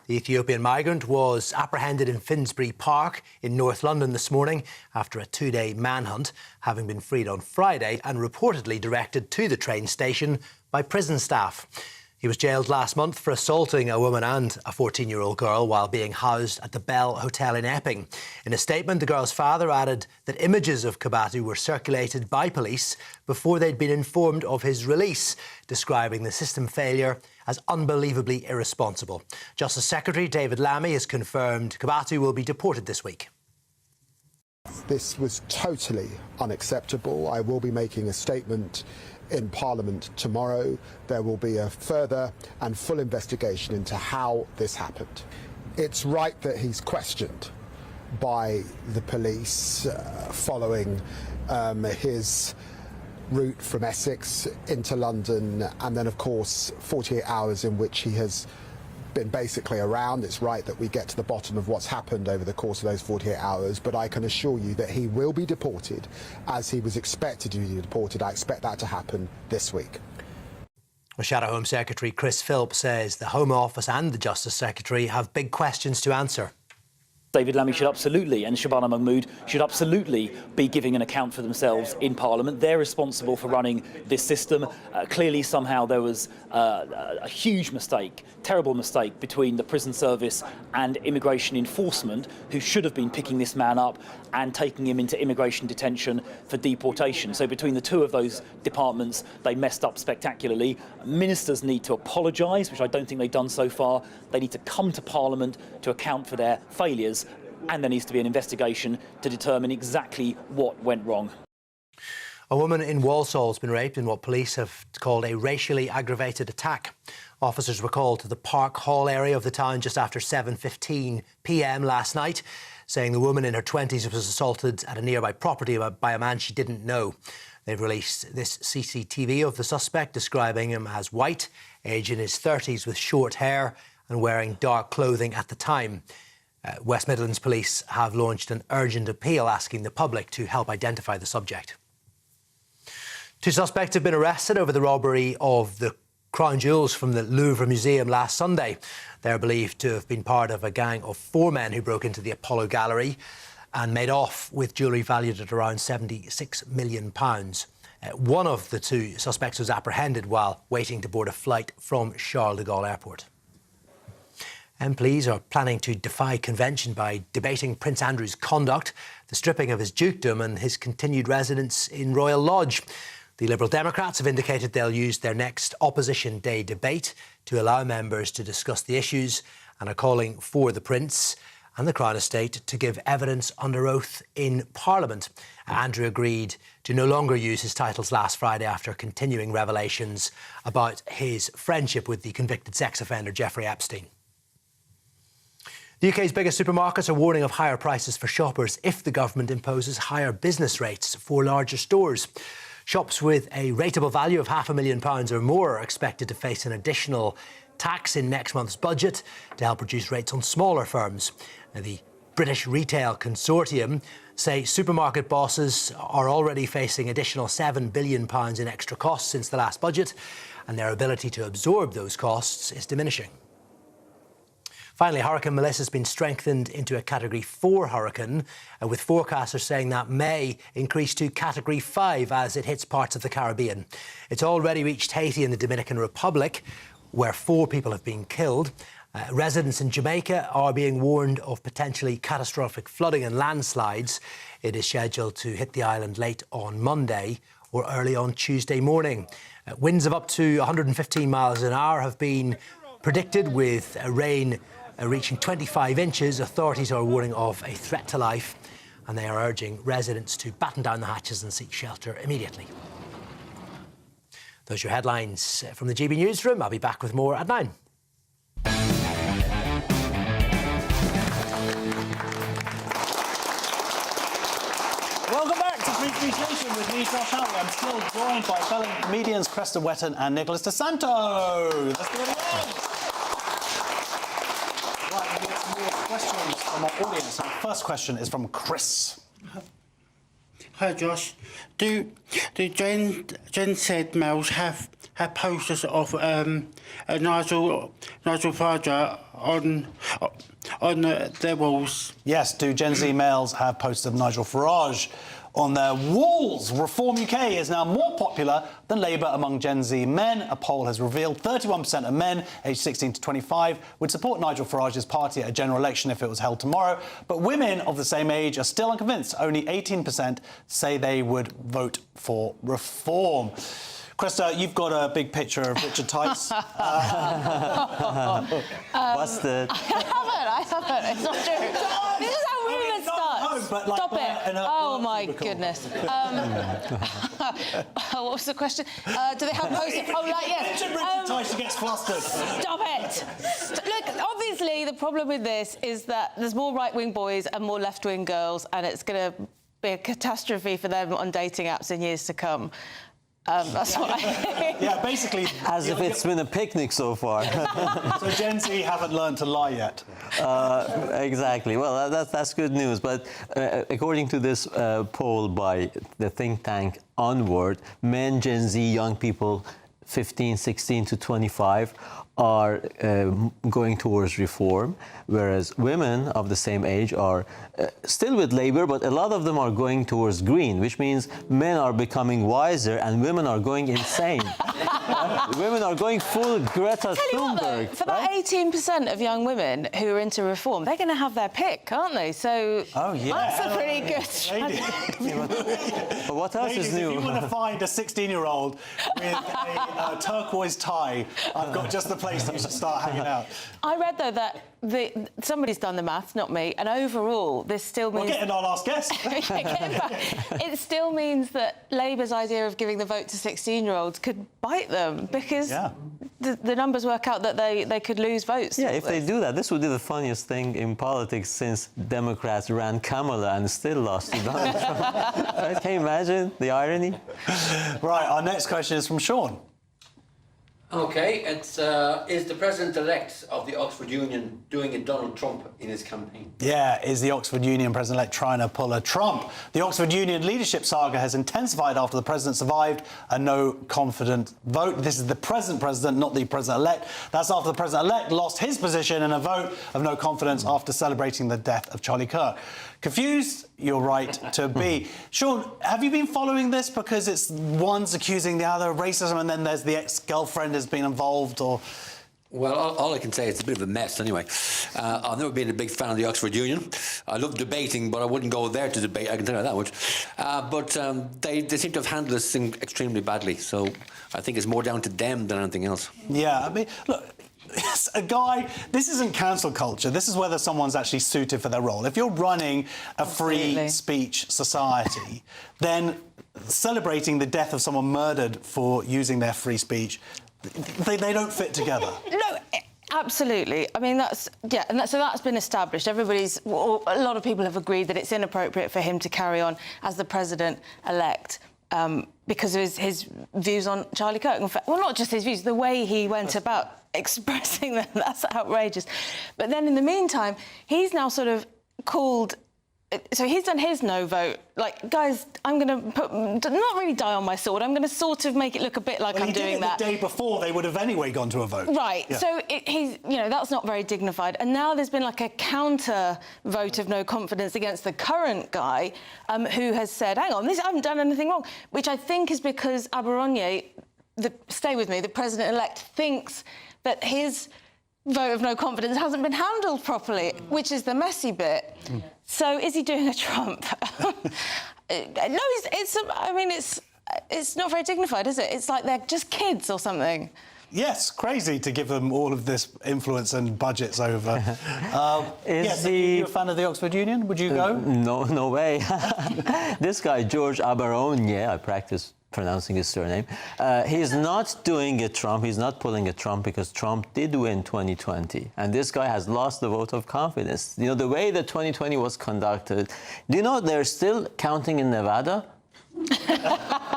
The Ethiopian migrant was apprehended in Finsbury Park in North London this morning after a two-day manhunt, having been freed on Friday and reportedly directed to the train station by prison staff. He was jailed last month for assaulting a woman and a 14-year-old girl while being housed at the Bell Hotel in Epping. In a statement, the girl's father added that images of Kabatu were circulated by police before they'd been informed of his release, describing the system failure as unbelievably irresponsible. Justice Secretary David Lammy has confirmed Kabatu will be deported this week. This was totally unacceptable. I will be making a statement in Parliament tomorrow. There will be a further and full investigation into how this happened. It's right that he's questioned by the police following his route from Essex into London, and then of course 48 hours in which he has been basically around. It's right that we get to the bottom of what's happened over the course of those 48 hours, but I can assure you that he will be deported as he was expected to be deported. I expect that to happen this week. Shadow Home Secretary Chris Philp says the Home Office and the Justice Secretary have big questions to answer. David Lammy should absolutely, and Shabana Mahmood should absolutely be giving an account for themselves in Parliament. They're responsible for running this system. Clearly, somehow there was a huge mistake, terrible mistake between the prison service and immigration enforcement, who should have been picking this man up and taking him into immigration detention for deportation. So between the two of those departments, they messed up spectacularly. Ministers need to apologise, which I don't think they've done so far. They need to come to Parliament to account for their failures, and there needs to be an investigation to determine exactly what went wrong. A woman in Walsall has been raped in what police have called a racially aggravated attack. Officers were called to the Park Hall area of the town just after 7:15 p.m. last night, saying the woman in her 20s was assaulted at a nearby property by a man she didn't know. They've released this CCTV of the suspect, describing him as white, age in his 30s with short hair and wearing dark clothing at the time. West Midlands Police have launched an urgent appeal asking the public to help identify the subject. Two suspects have been arrested over the robbery of the crown jewels from the Louvre Museum last Sunday. They're believed to have been part of a gang of four men who broke into the Apollo Gallery and made off with jewellery valued at around £76 million. One of the two suspects was apprehended while waiting to board a flight from Charles de Gaulle Airport. MPs are planning to defy convention by debating Prince Andrew's conduct, the stripping of his dukedom and his continued residence in Royal Lodge. The Liberal Democrats have indicated they'll use their next Opposition Day debate to allow members to discuss the issues and are calling for the Prince and the Crown Estate to give evidence under oath in Parliament. Andrew agreed to no longer use his titles last Friday after continuing revelations about his friendship with the convicted sex offender Jeffrey Epstein. The UK's biggest supermarkets are warning of higher prices for shoppers if the government imposes higher business rates for larger stores. Shops with a rateable value of £500,000 or more are expected to face an additional tax in next month's budget to help reduce rates on smaller firms. Now, the British Retail Consortium say supermarket bosses are already facing additional £7 billion in extra costs since the last budget, and their ability to absorb those costs is diminishing. Finally, Hurricane Melissa has been strengthened into a Category 4 hurricane, with forecasters saying that may increase to Category 5 as it hits parts of the Caribbean. It's already reached Haiti and the Dominican Republic, where 4 people have been killed. Residents in Jamaica are being warned of potentially catastrophic flooding and landslides. It is scheduled to hit the island late on Monday or early on Tuesday morning. Winds of up to 115 miles an hour have been predicted, with rain reaching 25 inches. Authorities are warning of a threat to life, and they are urging residents to batten down the hatches and seek shelter immediately. Those are your headlines from the GB Newsroom. I'll be back with more at 9. Welcome back to Free Speech Nation with me, Josh Howley. I'm still joined by fellow comedians Cresta Wetton and Nicholas DeSanto. Let's do it again. Right, we get some more questions from our audience. Our first question is from Chris. Hi, Josh. Do Gen Z males have posters of Nigel Farage on their walls? Yes, do Gen Z males have posters of Nigel Farage on their walls? Reform UK is now more popular than Labour among Gen Z men. A poll has revealed 31% of men aged 16 to 25 would support Nigel Farage's party at a general election if it was held tomorrow. But women of the same age are still unconvinced. Only 18% say they would vote for reform. Krista, you've got a big picture of Richard Tice. Busted. I haven't. It's not true. This is how women start. Stop it. Oh, my goodness. What was the question? Do they have posters? Oh, like, yes. Richard Tice gets flustered. Stop it. Look, obviously, the problem with this is that there's more right-wing boys and more left-wing girls, and it's going to be a catastrophe for them on dating apps in years to come. That's what I think. Yeah, basically... As if it's been a picnic so far. So Gen Z haven't learned to lie yet. Exactly. Well, that's good news. But according to this poll by the think tank Onward, men, Gen Z, young people, 15, 16 to 25, are going towards reform, whereas women of the same age are still with Labour, but a lot of them are going towards Green, which means men are becoming wiser and women are going insane. Women are going full Greta Thunberg. For that 18% of young women who are into reform, they're going to have their pick, aren't they? So that's a pretty good strategy. But what else Ladies, is new? If you want to find a 16-year-old with a turquoise tie, I've got just the place that you should start hanging out. I read, though, that somebody's done the maths, not me, and overall, this still means... We're getting our last guest. It still means that Labour's idea of giving the vote to 16-year-olds could bite them, because the numbers work out that they could lose votes. Yeah, if they do that, this would be the funniest thing in politics since Democrats ran Kamala and still lost to Donald Trump. Can you imagine the irony? Right, our next question is from Sean. OK, it's is the president-elect of the Oxford Union doing a Donald Trump in his campaign? Yeah, is the Oxford Union president-elect trying to pull a Trump? The Oxford Union leadership saga has intensified after the president survived a no-confidence vote. This is the present president, not the president-elect. That's after the president-elect lost his position in a vote of no confidence after celebrating the death of Charlie Kirk. Confused? You're right to be. Sean, have you been following this? Because it's one's accusing the other of racism and then there's the ex-girlfriend has been involved, or... Well, all I can say is it's a bit of a mess anyway. I've never been a big fan of the Oxford Union. I love debating, but I wouldn't go there to debate, I can tell you that much. But they seem to have handled this thing extremely badly, so I think it's more down to them than anything else. Yeah, I mean, look... A guy, this isn't cancel culture. This is whether someone's actually suited for their role. If you're running a free speech society, then celebrating the death of someone murdered for using their free speech, they don't fit together. No, absolutely. I mean, so that's been established. A lot of people have agreed that it's inappropriate for him to carry on as the president-elect. Because of his views on Charlie Kirk. In fact, well, not just his views, the way he went about expressing them, that's outrageous. But then in the meantime, he's now sort of called so he's done his no vote. Like, guys, I'm going to not really die on my sword. I'm going to sort of make it look a bit like I'm doing that. The day before, they would have anyway gone to a vote. Right. Yeah. So he's, that's not very dignified. And now there's been like a counter vote of no confidence against the current guy, who has said, "Hang on, I haven't done anything wrong," which I think is because Abaronye, stay with me, the president-elect, thinks that his vote of no confidence hasn't been handled properly, which is the messy bit. So is he doing a Trump? No, it's not very dignified, is it? It's like they're just kids or something. Yes, crazy to give them all of this influence and budgets over. Are you a fan of the Oxford Union? Would you go? No way. This guy, George Abaronye, I practice pronouncing his surname, he's not doing a Trump, he's not pulling a Trump because Trump did win 2020. And this guy has lost the vote of confidence. The way that 2020 was conducted, do you know they're still counting in Nevada?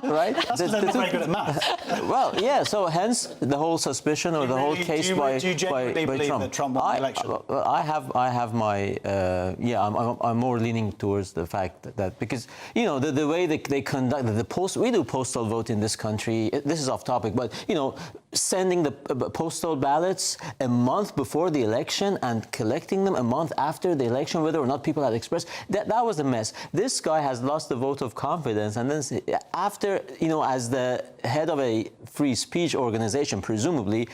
Right? That's because they're not very good at math. Well, yeah, so hence the whole suspicion or the whole case by Do you genuinely believe Trump. that Trump won the election? I have my, I'm more leaning towards the fact that because, the way they conduct, we do postal vote in this country, this is off topic, but, sending the postal ballots a month before the election and collecting them a month after the election, whether or not people had expressed, that was a mess. This guy has lost the vote of confidence, and then after, as the head of a free speech organization, presumably,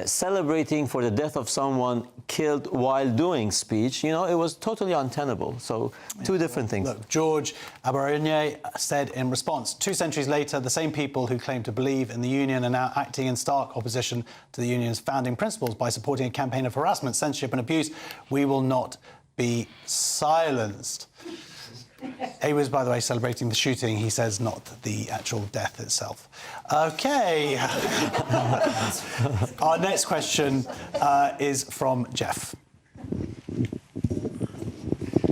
celebrating for the death of someone killed while doing speech, it was totally untenable. So, two different things. Look, George Abaronye said in response, 2 centuries later, the same people who claim to believe in the union are now acting in stark opposition to the union's founding principles by supporting a campaign of harassment, censorship and abuse. We will not be silenced. He was, by the way, celebrating the shooting, he says, not the actual death itself. OK. Our next question is from Jeff.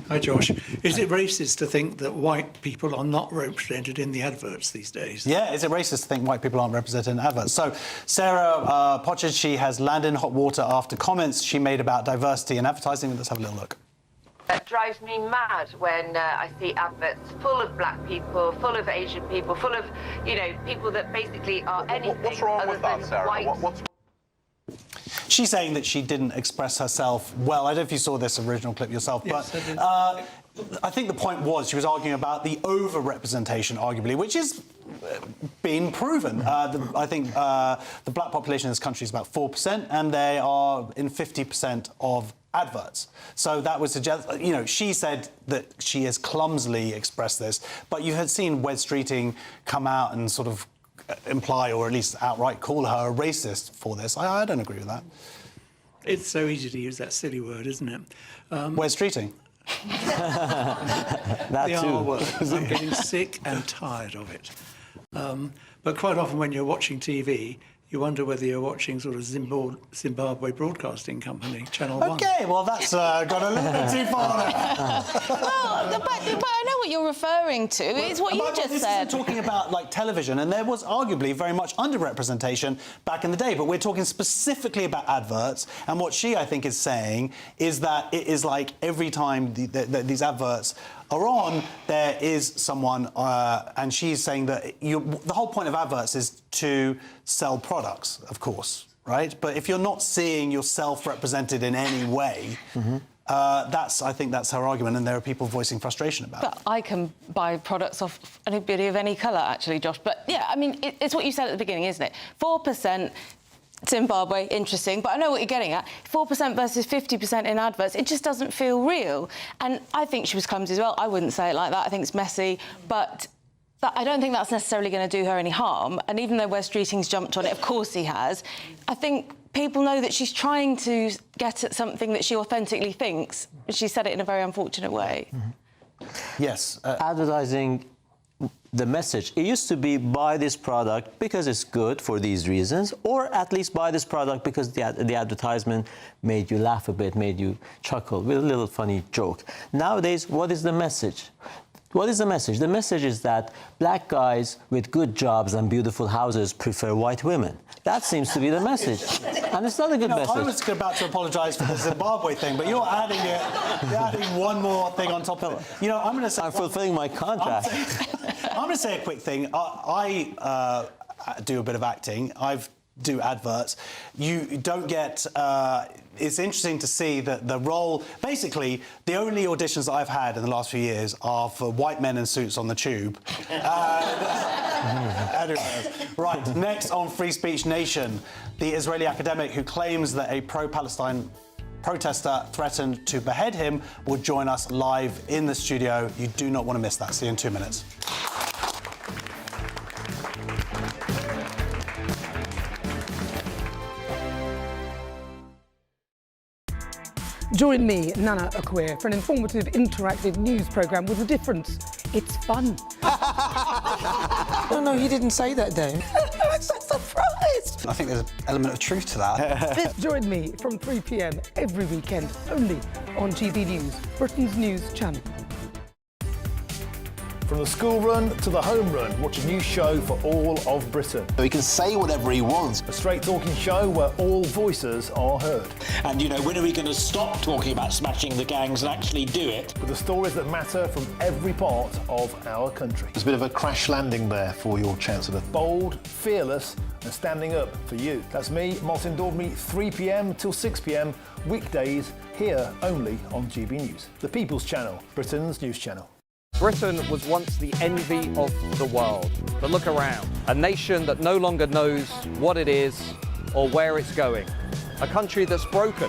Hi, Josh. Is it racist to think that white people are not represented in the adverts these days? Yeah, is it racist to think white people aren't represented in adverts? So Sarah Pochard, she has landed in hot water after comments she made about diversity in advertising. Let's have a little look. It drives me mad when I see adverts full of black people, full of Asian people, full of, people that basically are anything What's wrong other with that, than Sarah? white. She's saying that she didn't express herself well. I don't know if you saw this original clip yourself, yes, but I think the point was she was arguing about the over-representation, arguably, which is been proven. I think the black population in this country is about 4%, and they are in 50% of adverts. So that would suggest, she said that she has clumsily expressed this, but you had seen Wed Streeting come out and sort of imply, or at least outright call her a racist for this. I don't agree with that. It's so easy to use that silly word, isn't it? Wed Streeting? That the too. R word. I'm getting sick and tired of it. But quite often when you're watching TV, you wonder whether you're watching sort of Zimbabwe Broadcasting Company, Channel 1. OK, well, that's gone a little bit too far now. Well, but I know what you're referring to. It's what you just this said. isn't talking about, television, and there was arguably very much underrepresentation back in the day, but we're talking specifically about adverts, and what she, I think, is saying is that it is like every time these adverts are on, there is someone, and she's saying that the whole point of adverts is to sell products, of course, right? But if you're not seeing yourself represented in any way, I think that's her argument, and there are people voicing frustration about it. But I can buy products off anybody of any colour, actually, Josh. But, yeah, I mean, it's what you said at the beginning, isn't it? 4%... Zimbabwe, interesting, but I know what you're getting at. 4% versus 50% in adverts, it just doesn't feel real. And I think she was clumsy as well. I wouldn't say it like that. I think it's messy, but I don't think that's necessarily going to do her any harm. And even though Wes Streeting's jumped on it, of course he has, I think people know that she's trying to get at something that she authentically thinks. She said it in a very unfortunate way. Yes. Advertising, the message, it used to be buy this product because it's good for these reasons, or at least buy this product because the advertisement made you laugh a bit, made you chuckle with a little funny joke. Nowadays, what is the message? What is the message? The message is that black guys with good jobs and beautiful houses prefer white women. That seems to be the message. And it's not a good message. I was about to apologise for the Zimbabwe thing, but you're adding one more thing on top of it. You know, I'm going to say... I'm fulfilling my contract. I'm going to say a quick thing. I do a bit of acting. I do adverts. You don't get... it's interesting to see that the role... Basically, the only auditions that I've had in the last few years are for white men in suits on the tube. Right, next on Free Speech Nation, the Israeli academic who claims that a pro-Palestine protester threatened to behead him will join us live in the studio. You do not want to miss that. See you in 2 minutes. Join me, Nana Akwe, for an informative, interactive news programme with a difference. It's fun. No, he didn't say that, Dave. I'm so surprised. I think there's an element of truth to that. Join me from 3 p.m. every weekend, only on GB News, Britain's news channel. From the school run to the home run, watch a new show for all of Britain. So he can say whatever he wants. A straight-talking show where all voices are heard. And, you know, when are we going to stop talking about smashing the gangs and actually do it? With the stories that matter from every part of our country. There's a bit of a crash landing there for your Chancellor. Bold, fearless and standing up for you. That's me, Martin Daubney, 3 p.m. till 6 p.m. weekdays, here only on GB News. The People's Channel, Britain's news channel. Britain was once the envy of the world. But look around. A nation that no longer knows what it is or where it's going. A country that's broken.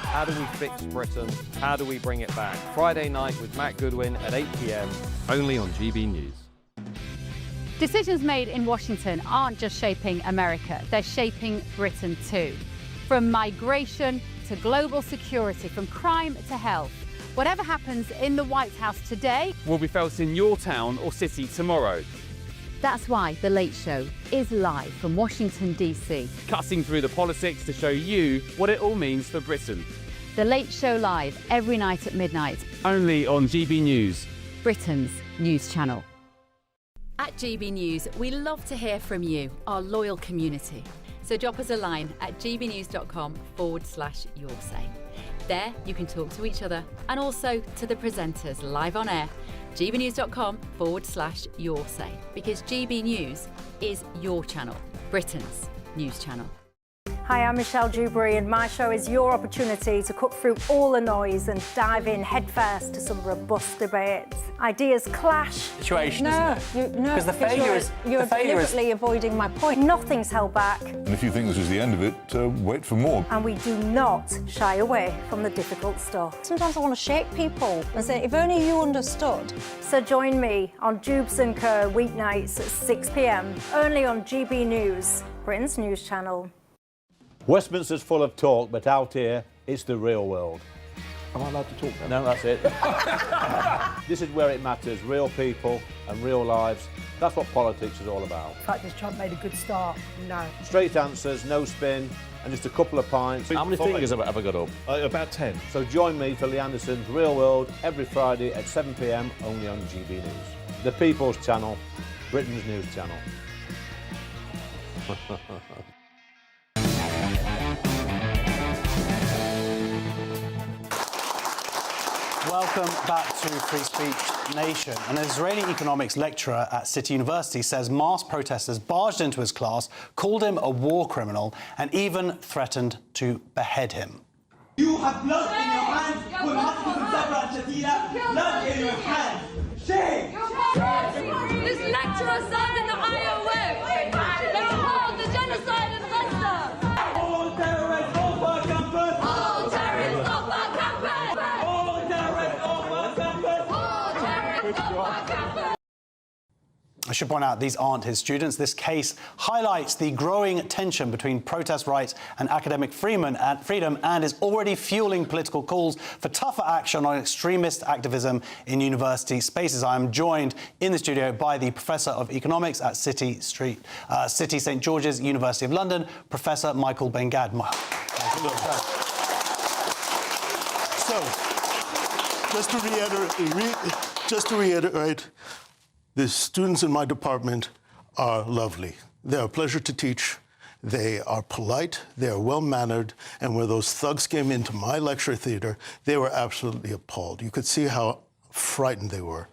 How do we fix Britain? How do we bring it back? Friday night with Matt Goodwin at 8 p.m. only on GB News. Decisions made in Washington aren't just shaping America, they're shaping Britain too. From migration to global security, from crime to health. Whatever happens in the White House today will be felt in your town or city tomorrow. That's why The Late Show is live from Washington, D.C. Cutting through the politics to show you what it all means for Britain. The Late Show live every night at midnight. Only on GB News, Britain's news channel. At GB News, we love to hear from you, our loyal community. So drop us a line at gbnews.com/yoursay. There you can talk to each other and also to the presenters live on air. gbnews.com/yoursay, because GB News is your channel, Britain's news channel. Hi, I'm Michelle Dewberry, and my show is your opportunity to cut through all the noise and dive in headfirst to some robust debates. Ideas clash. Situation, no, isn't it? No, because the failure is you're deliberately avoiding my point. Nothing's held back. And if you think this is the end of it, wait for more. And we do not shy away from the difficult stuff. Sometimes I want to shake people and say, if only you understood. So join me on Jubes and Kerr weeknights at 6 p.m. only on GB News, Britain's news channel. Westminster's full of talk, but out here, it's the real world. Am I allowed to talk now? No, that's it. This is where it matters, real people and real lives. That's what politics is all about. The fact that Trump made a good start, no. Straight answers, no spin, and just a couple of pints. How many fingers have I got up? About 10. So join me for Lee Anderson's Real World every Friday at 7 p.m. only on GB News. The People's Channel, Britain's news channel. Welcome back to Free Speech Nation. An Israeli economics lecturer at City University says mass protesters barged into his class, called him a war criminal, and even threatened to behead him. You have blood in your hands. Blood in your hands. Shame! This lecturer signed in the IOM. Let's hold the genocide in Gaza. All terrorists off our campus. All terrorists off our campus. All terrorists off our campus. All terrorists off our campus. I should point out these aren't his students. This case highlights the growing tension between protest rights and academic freedom and is already fueling political calls for tougher action on extremist activism in university spaces. I am joined in the studio by the Professor of Economics at City St George's, University of London, Professor Michael Benghad. So, just to reiterate, the students in my department are lovely. They're a pleasure to teach. They are polite, they are well-mannered, and when those thugs came into my lecture theater, they were absolutely appalled. You could see how frightened they were.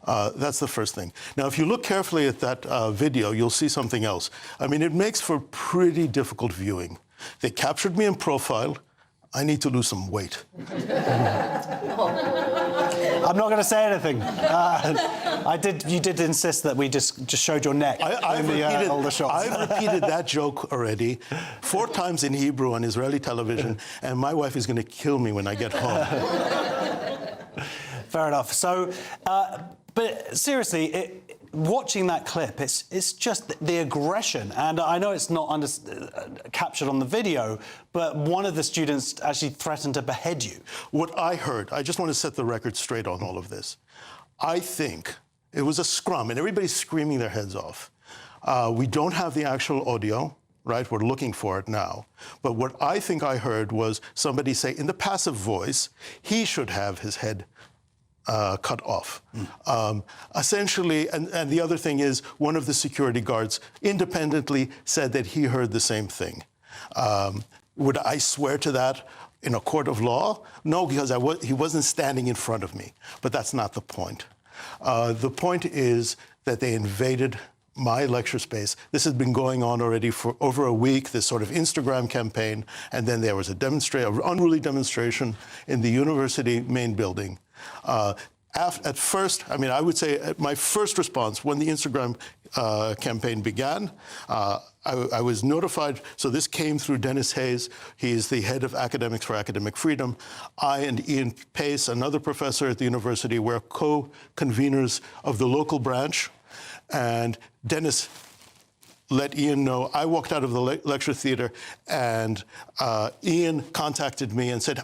That's the first thing. Now, if you look carefully at that video, you'll see something else. I mean, it makes for pretty difficult viewing. They captured me in profile. I need to lose some weight. I'm not going to say anything. You did insist that we just showed your neck in all the shots. I've repeated that joke already 4 times in Hebrew on Israeli television, and my wife is going to kill me when I get home. Fair enough. So, but seriously, watching that clip, it's just the aggression, and I know it's not captured on the video, but one of the students actually threatened to behead you. What I heard, I just want to set the record straight on all of this. I think it was a scrum, and everybody's screaming their heads off. We don't have the actual audio, right? We're looking for it now. But what I think I heard was somebody say in the passive voice, he should have his head cut off. Essentially, and the other thing is, one of the security guards independently said that he heard the same thing. Would I swear to that in a court of law? No, because he wasn't standing in front of me. But that's not the point. The point is that they invaded my lecture space. This has been going on already for over a week, this sort of Instagram campaign, and then there was an unruly demonstration in the university main building. At first, I mean, I would say my first response when the Instagram campaign began, I was notified, so this came through Dennis Hayes. He's the head of Academics for Academic Freedom. I and Ian Pace, another professor at the university, were co-conveners of the local branch. And Dennis let Ian know. I walked out of the lecture theater, and Ian contacted me and said,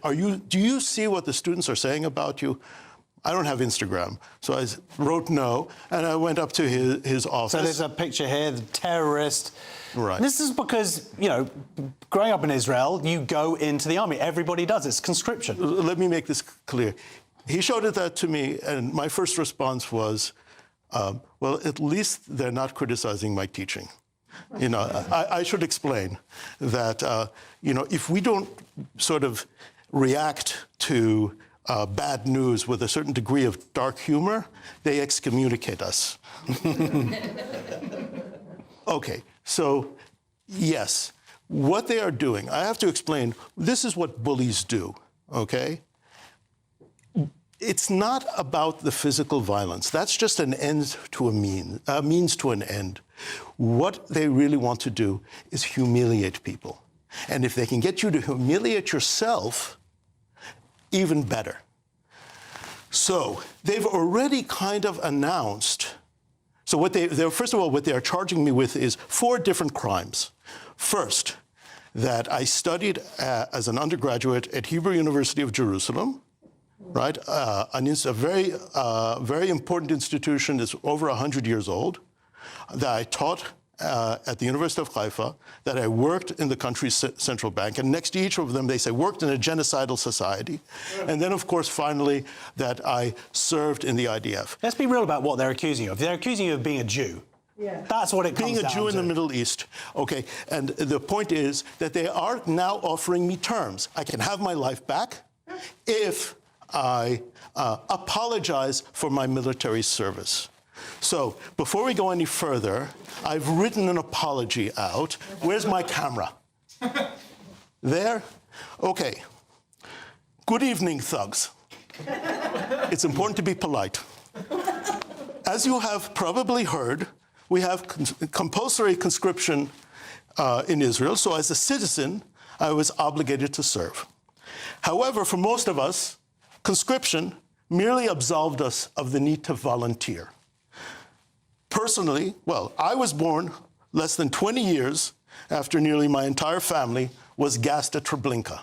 do you see what the students are saying about you? I don't have Instagram. So I wrote no, and I went up to his office. So there's a picture here, the terrorist. Right. This is because, you know, growing up in Israel, you go into the army. Everybody does. It's conscription. Let me make this clear. He showed that to me, and my first response was, well, at least they're not criticizing my teaching. You know, I should explain that, you know, if we don't sort of react to bad news with a certain degree of dark humor, they excommunicate us. Okay, so yes, what they are doing, I have to explain, this is what bullies do, okay? It's not about the physical violence. That's just an end to a means to an end. What they really want to do is humiliate people. And if they can get you to humiliate yourself, even better. So they've already kind of announced. So first of all, what they are charging me with is 4 different crimes. First, that I studied as an undergraduate at Hebrew University of Jerusalem, right? A very important institution that's over 100 years old, that I taught at the University of Haifa, that I worked in the country's central bank, and next to each of them they say worked in a genocidal society, and then of course finally that I served in the IDF. Let's be real about what they're accusing you of. They're accusing you of being a Jew. Yeah. That's what it comes down to. Being a Jew in the Middle East. Okay, and the point is that they are now offering me terms. I can have my life back if I apologize for my military service. So, before we go any further, I've written an apology out. Where's my camera? There? Okay. Good evening, thugs. It's important to be polite. As you have probably heard, we have compulsory conscription in Israel, so as a citizen, I was obligated to serve. However, for most of us, conscription merely absolved us of the need to volunteer. Personally, well, I was born less than 20 years after nearly my entire family was gassed at Treblinka.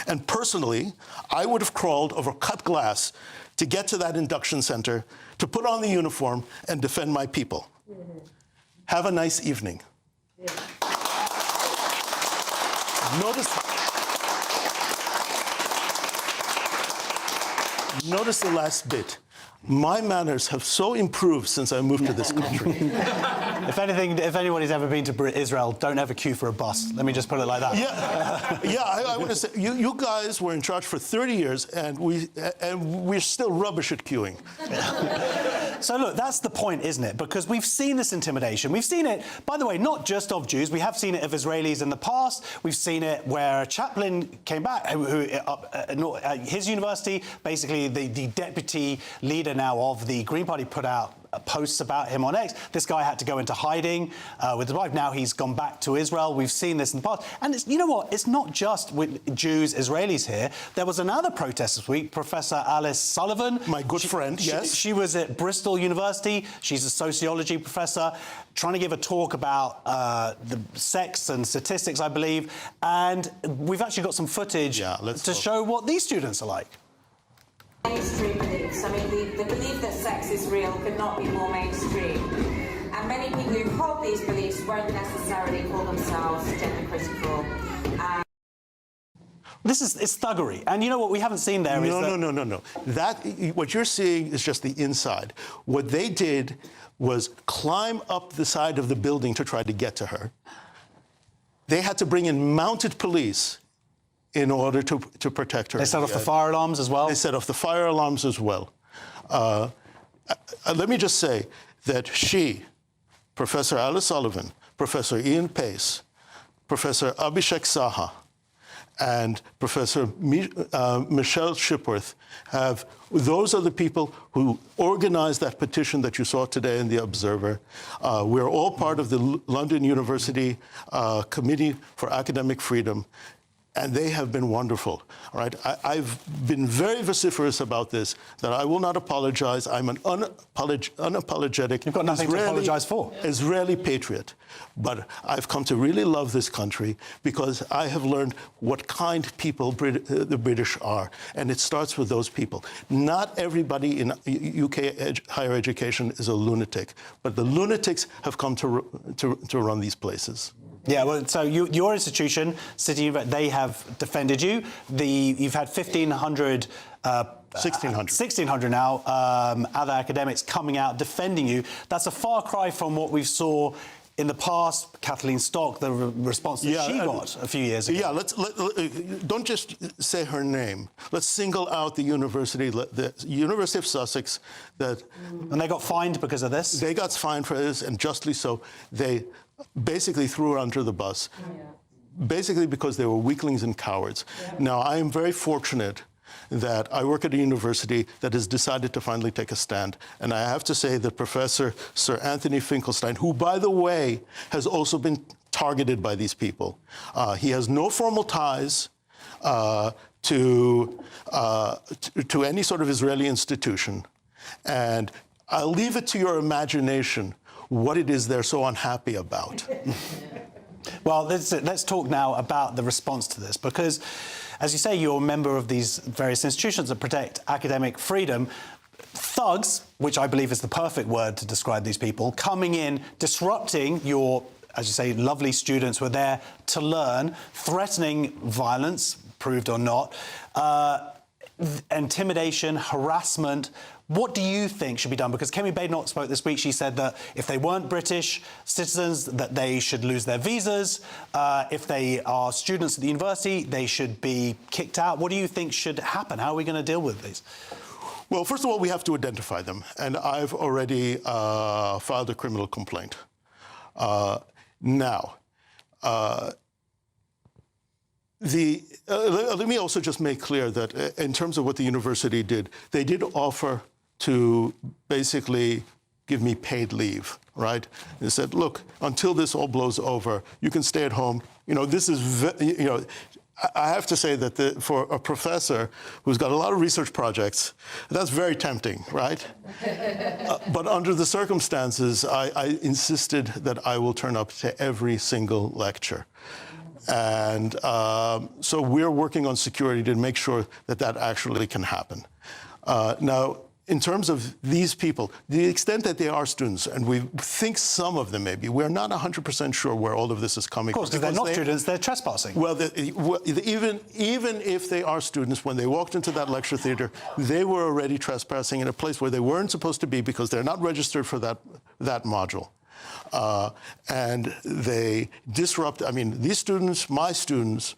And personally, I would have crawled over cut glass to get to that induction center, to put on the uniform and defend my people. Mm-hmm. Have a nice evening. Yeah. Notice the last bit. My manners have so improved since I moved to this country. If anything, if anybody's ever been to Israel, don't ever queue for a bus. Let me just put it like that. Yeah, I want to say, you guys were in charge for 30 years, and we're still rubbish at queuing. So look, that's the point, isn't it? Because we've seen this intimidation. We've seen it, by the way, not just of Jews. We have seen it of Israelis in the past. We've seen it where a chaplain came back, his university, basically the deputy leader now of the Green Party, put out posts about him on X. This guy had to go into hiding with his wife. Now he's gone back to Israel. We've seen this in the past. And you know what? It's not just with Jews, Israelis here. There was another protest this week. Professor Alice Sullivan. My good friend, yes. She was at Bristol University. She's a sociology professor, trying to give a talk about the sex and statistics, I believe. And we've actually got some footage to show what these students are like. Mainstream beliefs. I mean, the belief that sex is real could not be more mainstream. And many people who hold these beliefs won't necessarily call themselves gender critical. It's thuggery. And you know what we haven't seen there is No. What you're seeing is just the inside. What they did was climb up the side of the building to try to get to her. They had to bring in mounted police in order to protect her. They set off the fire alarms as well? They set off the fire alarms as well. Let me just say that she, Professor Alice Sullivan, Professor Ian Pace, Professor Abhishek Saha, and Professor Michelle Shipworth those are the people who organized that petition that you saw today in The Observer. We're all part of the London University Committee for Academic Freedom. And they have been wonderful, all right? I've been very vociferous about this, that I will not apologize. I'm an unapologetic You've got nothing to apologize for. Israeli patriot. But I've come to really love this country because I have learned what kind of people the British are. And it starts with those people. Not everybody in UK higher education is a lunatic, but the lunatics have come to run these places. Yeah, well, so your institution, City University, they have defended you. You've had 1,500... 1,600 now, other academics coming out defending you. That's a far cry from what we saw in the past. Kathleen Stock, the response that she got a few years ago. Yeah, don't just say her name. Let's single out the University of Sussex. And they got fined because of this? They got fined for this, and justly so. They basically threw her under the bus, basically because they were weaklings and cowards. Now, I am very fortunate that I work at a university that has decided to finally take a stand. And I have to say that Professor Sir Anthony Finkelstein, who, by the way, has also been targeted by these people, he has no formal ties to any sort of Israeli institution. And I'll leave it to your imagination what it is they're so unhappy about. Well, let's talk now about the response to this, because, as you say, you're a member of these various institutions that protect academic freedom. Thugs, which I believe is the perfect word to describe these people, coming in, disrupting your, as you say, lovely students who are there to learn, threatening violence, proved or not, intimidation, harassment. What do you think should be done? Because Kemi Badenoch spoke this week. She said that if they weren't British citizens, that they should lose their visas. If they are students at the university, they should be kicked out. What do you think should happen? How are we going to deal with these? Well, first of all, we have to identify them. And I've already filed a criminal complaint. Let me also just make clear that in terms of what the university did, they did offer to basically give me paid leave, right? They said, look, until this all blows over, you can stay at home. You know, this is, I have to say that for a professor who's got a lot of research projects, that's very tempting, right? But under the circumstances, I insisted that I will turn up to every single lecture. And so we're working on security to make sure that that actually can happen. Now, in terms of these people, the extent that they are students, and we think some of them may be, we're not 100% sure where all of this is coming from. Of course, because they're not students, they're trespassing. Well, even if they are students, when they walked into that lecture theatre, they were already trespassing in a place where they weren't supposed to be because they're not registered for that module. And they disrupt. I mean, these students, my students,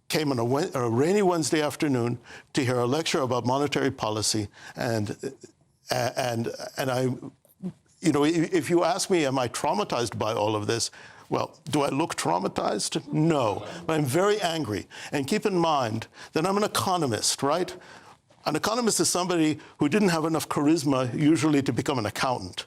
came on a rainy Wednesday afternoon to hear a lecture about monetary policy, and I, you know, if you ask me, am I traumatized by all of this? Well, do I look traumatized? No, but I'm very angry. And keep in mind that I'm an economist, right? An economist is somebody who didn't have enough charisma usually to become an accountant.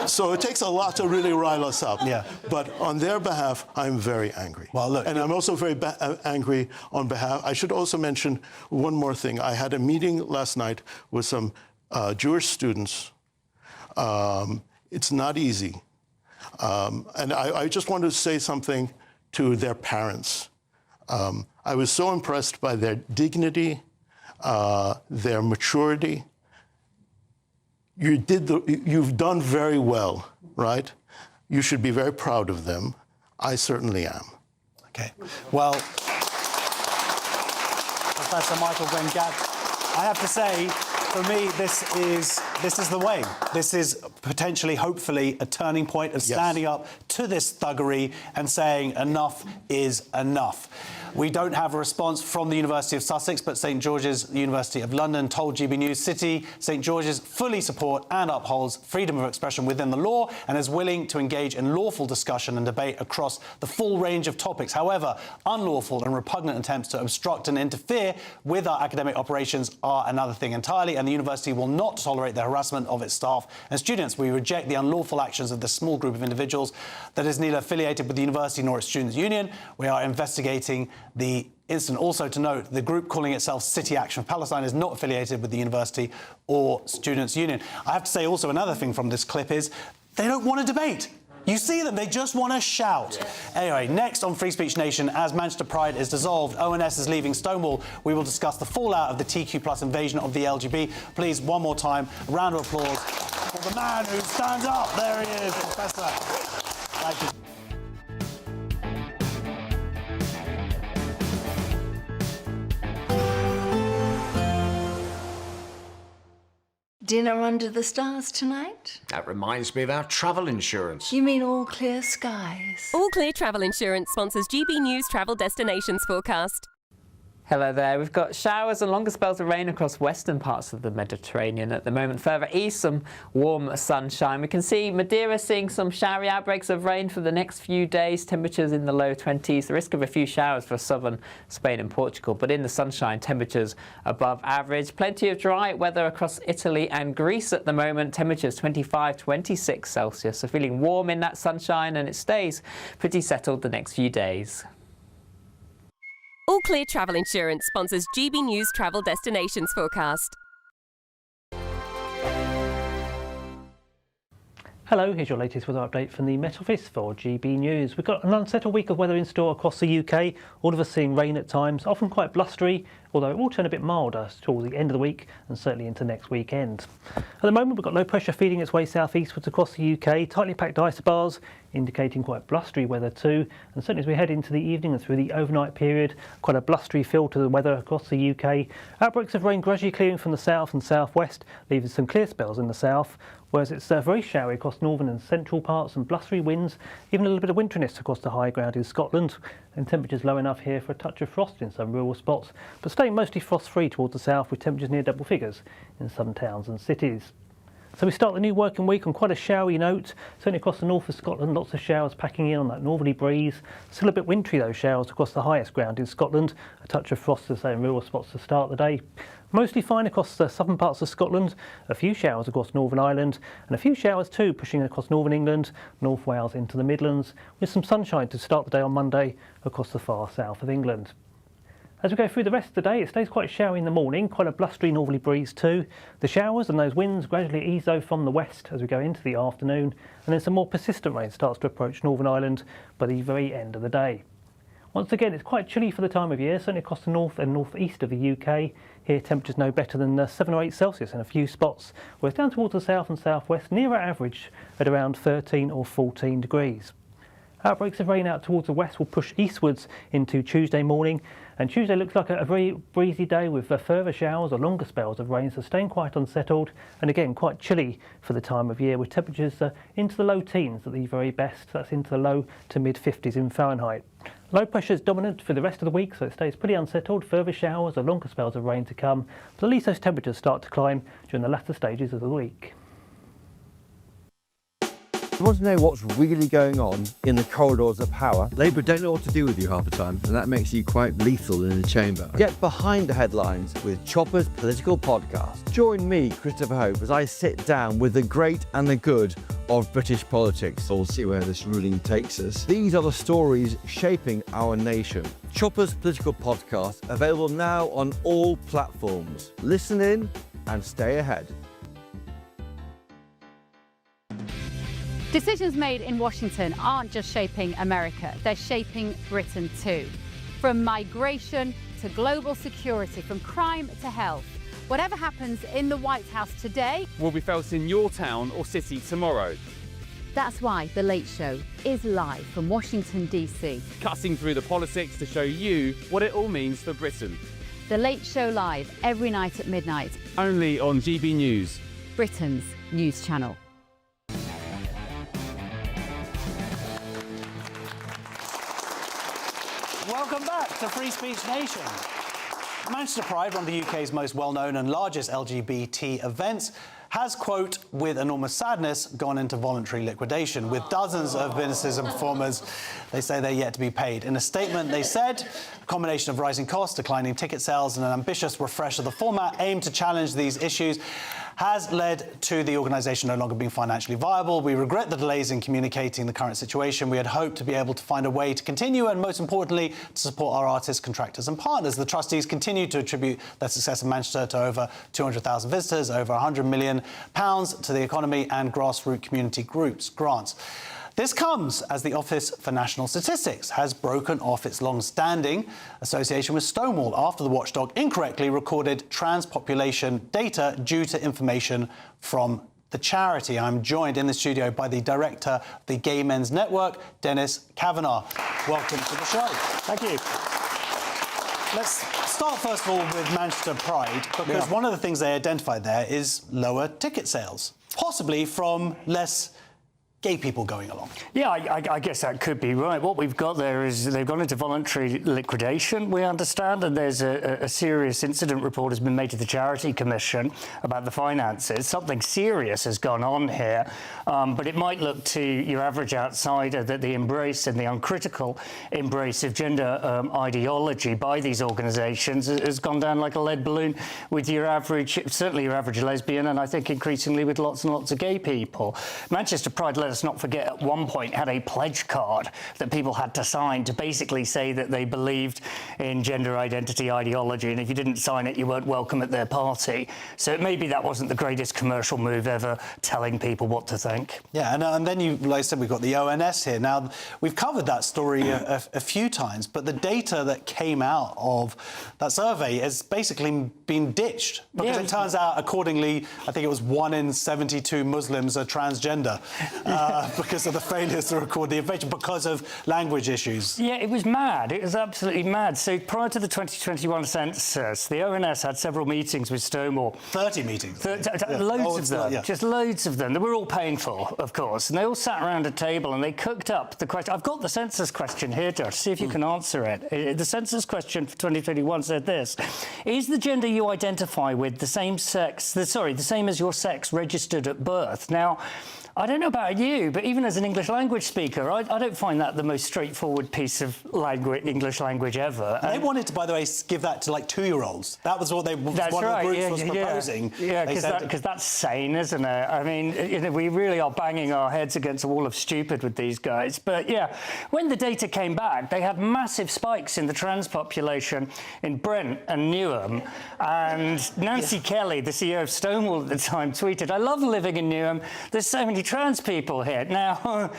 So it takes a lot to really rile us up. Yeah. But on their behalf, I'm very angry. Well, look, and I'm also very angry on behalf. I should also mention one more thing. I had a meeting last night with some Jewish students. It's not easy. And I just wanted to say something to their parents. I was so impressed by their dignity, their maturity. You've done very well, right? You should be very proud of them. I certainly am. Okay. Well, Professor Michael Benghad, I have to say, for me, this is the way. This is potentially, hopefully, a turning point of standing up to this thuggery and saying enough is enough. We don't have a response from the University of Sussex, but St George's University of London told GB News City St George's fully support and upholds freedom of expression within the law and is willing to engage in lawful discussion and debate across the full range of topics. However, unlawful and repugnant attempts to obstruct and interfere with our academic operations are another thing entirely, and the university will not tolerate the harassment of its staff and students. We reject the unlawful actions of this small group of individuals that is neither affiliated with the university nor its students' union. We are investigating the incident. Also to note, the group calling itself City Action for Palestine is not affiliated with the university or students' union. I have to say also another thing from this clip is they don't want to debate. You see them, they just want to shout. Anyway, next on Free Speech Nation, as Manchester Pride is dissolved, ONS is leaving Stonewall. We will discuss the fallout of the TQ+ invasion of the LGBT. Please, one more time, a round of applause for the man who stands up. There he is, Professor. Thank you. Dinner under the stars tonight? That reminds me of our travel insurance. You mean all clear skies? All Clear Travel Insurance sponsors GB News travel destinations forecast. Hello there. We've got showers and longer spells of rain across western parts of the Mediterranean at the moment. Further east, some warm sunshine. We can see Madeira seeing some showery outbreaks of rain for the next few days. Temperatures in the low 20s. The risk of a few showers for southern Spain and Portugal. But in the sunshine, temperatures above average. Plenty of dry weather across Italy and Greece at the moment. Temperatures 25, 26 Celsius. So feeling warm in that sunshine, and it stays pretty settled the next few days. All Clear Travel Insurance sponsors GB News travel destinations forecast. Hello, here's your latest weather update from the Met Office for GB News. We've got an unsettled week of weather in store across the UK, all of us seeing rain at times, often quite blustery, although it will turn a bit milder towards the end of the week and certainly into next weekend. At the moment, we've got low pressure feeding its way southeastwards across the UK, tightly packed isobars, indicating quite blustery weather too, and certainly as we head into the evening and through the overnight period, quite a blustery feel to the weather across the UK. Outbreaks of rain gradually clearing from the south and southwest, leaving some clear spells in the south, whereas it's very showery across northern and central parts and blustery winds, even a little bit of winteriness across the high ground in Scotland, and temperatures low enough here for a touch of frost in some rural spots, but staying mostly frost-free towards the south with temperatures near double figures in some towns and cities. So we start the new working week on quite a showery note, certainly across the north of Scotland, lots of showers packing in on that northerly breeze. Still a bit wintry those showers across the highest ground in Scotland, a touch of frost to say in rural spots to start the day. Mostly fine across the southern parts of Scotland, a few showers across Northern Ireland, and a few showers too pushing across Northern England, North Wales into the Midlands, with some sunshine to start the day on Monday across the far south of England. As we go through the rest of the day, it stays quite showery in the morning, quite a blustery northerly breeze too. The showers and those winds gradually ease though from the west as we go into the afternoon, and then some more persistent rain starts to approach Northern Ireland by the very end of the day. Once again, it's quite chilly for the time of year, certainly across the north and northeast of the UK. Here temperatures no better than 7 or 8 Celsius in a few spots, whereas down towards the south and southwest, nearer average at around 13 or 14 degrees. Outbreaks of rain out towards the west will push eastwards into Tuesday morning, and Tuesday looks like a very breezy day with further showers or longer spells of rain, so staying quite unsettled and again quite chilly for the time of year, with temperatures into the low teens at the very best. That's into the low to mid 50s in Fahrenheit. Low pressure is dominant for the rest of the week, so it stays pretty unsettled. Further showers or longer spells of rain to come, but at least those temperatures start to climb during the latter stages of the week. You want to know what's really going on in the corridors of power? Labour don't know what to do with you half the time, and that makes you quite lethal in the chamber. Get behind the headlines with Chopper's Political Podcast. Join me, Christopher Hope, as I sit down with the great and the good of British politics. We'll see where this ruling takes us. These are the stories shaping our nation. Chopper's Political Podcast, available now on all platforms. Listen in and stay ahead. Decisions made in Washington aren't just shaping America, they're shaping Britain too. From migration to global security, from crime to health. Whatever happens in the White House today will be felt in your town or city tomorrow. That's why The Late Show is live from Washington, DC. Cutting through the politics to show you what it all means for Britain. The Late Show live every night at midnight. Only on GB News, Britain's news channel. Welcome back to Free Speech Nation. Manchester Pride, one of the UK's most well-known and largest LGBT events, has, quote, with enormous sadness, gone into voluntary liquidation, with dozens of businesses and performers, they say they're yet to be paid. In a statement, they said, a combination of rising costs, declining ticket sales and an ambitious refresh of the format aimed to challenge these issues has led to the organisation no longer being financially viable. We regret the delays in communicating the current situation. We had hoped to be able to find a way to continue and, most importantly, to support our artists, contractors and partners. The trustees continue to attribute their success in Manchester to over 200,000 visitors, over £100 million to the economy and grassroots community groups grants. This comes as the Office for National Statistics has broken off its long-standing association with Stonewall after the watchdog incorrectly recorded trans population data due to information from the charity. I'm joined in the studio by the director of the Gay Men's Network, Dennis Kavanagh. Welcome to the show. Thank you. Let's start first of all with Manchester Pride, because one of the things they identified there is lower ticket sales, possibly from less gay people going along. Yeah, I guess that could be right. What we've got there is they've gone into voluntary liquidation, we understand, and there's a serious incident report has been made to the Charity Commission about the finances. Something serious has gone on here, but it might look to your average outsider that the embrace and the uncritical embrace of gender ideology by these organisations has gone down like a lead balloon with your average, certainly your average lesbian, and I think increasingly with lots and lots of gay people. Manchester Pride, let us not forget, at one point had a pledge card that people had to sign to basically say that they believed in gender identity ideology, and if you didn't sign it, you weren't welcome at their party. So maybe that wasn't the greatest commercial move ever, telling people what to think. Yeah, and then you, like I said, we've got the ONS here. Now, we've covered that story a few times, but the data that came out of that survey has basically been ditched, because it turns out, accordingly, I think it was 1 in 72 Muslims are transgender. Because of the failures to record the invasion, because of language issues. Yeah, it was mad. It was absolutely mad. So prior to the 2021 census, the ONS had several meetings with Stonewall. 30 meetings. Loads of them. Just loads of them. They were all paying for, of course. And they all sat around a table and they cooked up the question. I've got the census question here, Josh. See if you can answer it. The census question for 2021 said this: is the gender you identify with the same as your sex registered at birth? Now, I don't know about you, but even as an English language speaker, I don't find that the most straightforward piece of English language ever. They wanted to, by the way, give that to, like, 2-year-olds. That was what one of the groups was proposing. Yeah, because that's sane, isn't it? I mean, we really are banging our heads against a wall of stupid with these guys. But, yeah, when the data came back, they had massive spikes in the trans population in Brent and Newham. And Nancy Kelly, the CEO of Stonewall at the time, tweeted, "I love living in Newham. There's so many trans people here." Now,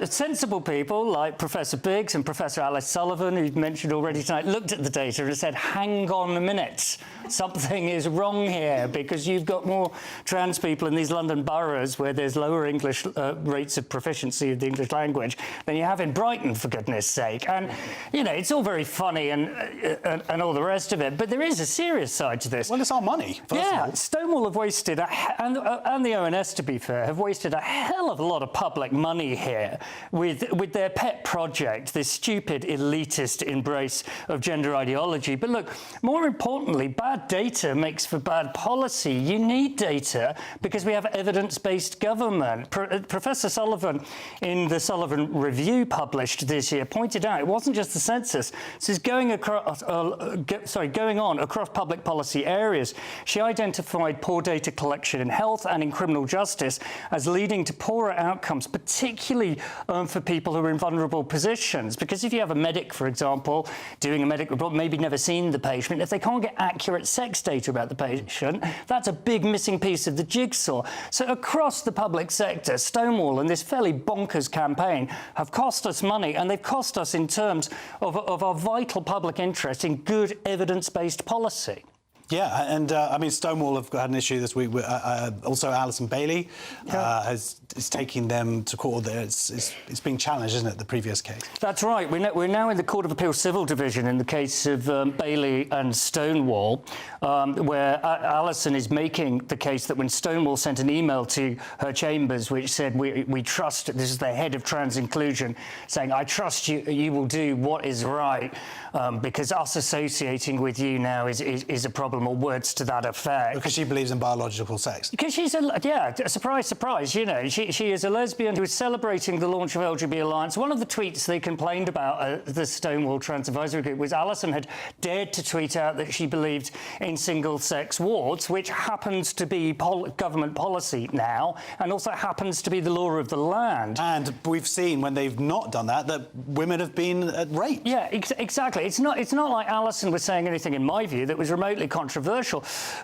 sensible people like Professor Biggs and Professor Alice Sullivan, who've mentioned already tonight, looked at the data and said, hang on a minute, something is wrong here, because you've got more trans people in these London boroughs where there's lower English rates of proficiency of the English language than you have in Brighton, for goodness sake. And, you know, it's all very funny and all the rest of it, but there is a serious side to this. Well, it's our money, first of all. Stonewall have wasted, and the ONS, to be fair, have wasted a hell of a lot of public money here with their pet project, this stupid elitist embrace of gender ideology. But look, more importantly, bad data makes for bad policy. You need data because we have evidence-based government. Professor Sullivan, in the Sullivan Review published this year, pointed out it wasn't just the census. This is going on across public policy areas. She identified poor data collection in health and in criminal justice as leading to poorer outcomes, particularly for people who are in vulnerable positions. Because if you have a medic, for example, doing a medical report, maybe never seen the patient, if they can't get accurate sex data about the patient, that's a big missing piece of the jigsaw. So across the public sector, Stonewall and this fairly bonkers campaign have cost us money, and they've cost us in terms of our vital public interest in good evidence-based policy. Yeah, and I mean, Stonewall have had an issue this week. Also, Alison Bailey is taking them to court. It's being challenged, isn't it, the previous case? That's right. We're now in the Court of Appeal Civil Division in the case of Bailey and Stonewall, where Alison is making the case that when Stonewall sent an email to her chambers which said, we trust, this is the head of trans inclusion, saying, I trust you will do what is right, because us associating with you now is a problem, or words to that effect. Because she believes in biological sex. Because she's surprise, surprise, you know, she is a lesbian who is celebrating the launch of LGBT Alliance. One of the tweets they complained about the Stonewall Trans Advisory Group was Alison had dared to tweet out that she believed in single-sex wards, which happens to be government policy now, and also happens to be the law of the land. And we've seen when they've not done that women have been raped. Yeah, exactly. It's not like Alison was saying anything, in my view, that was remotely controversial.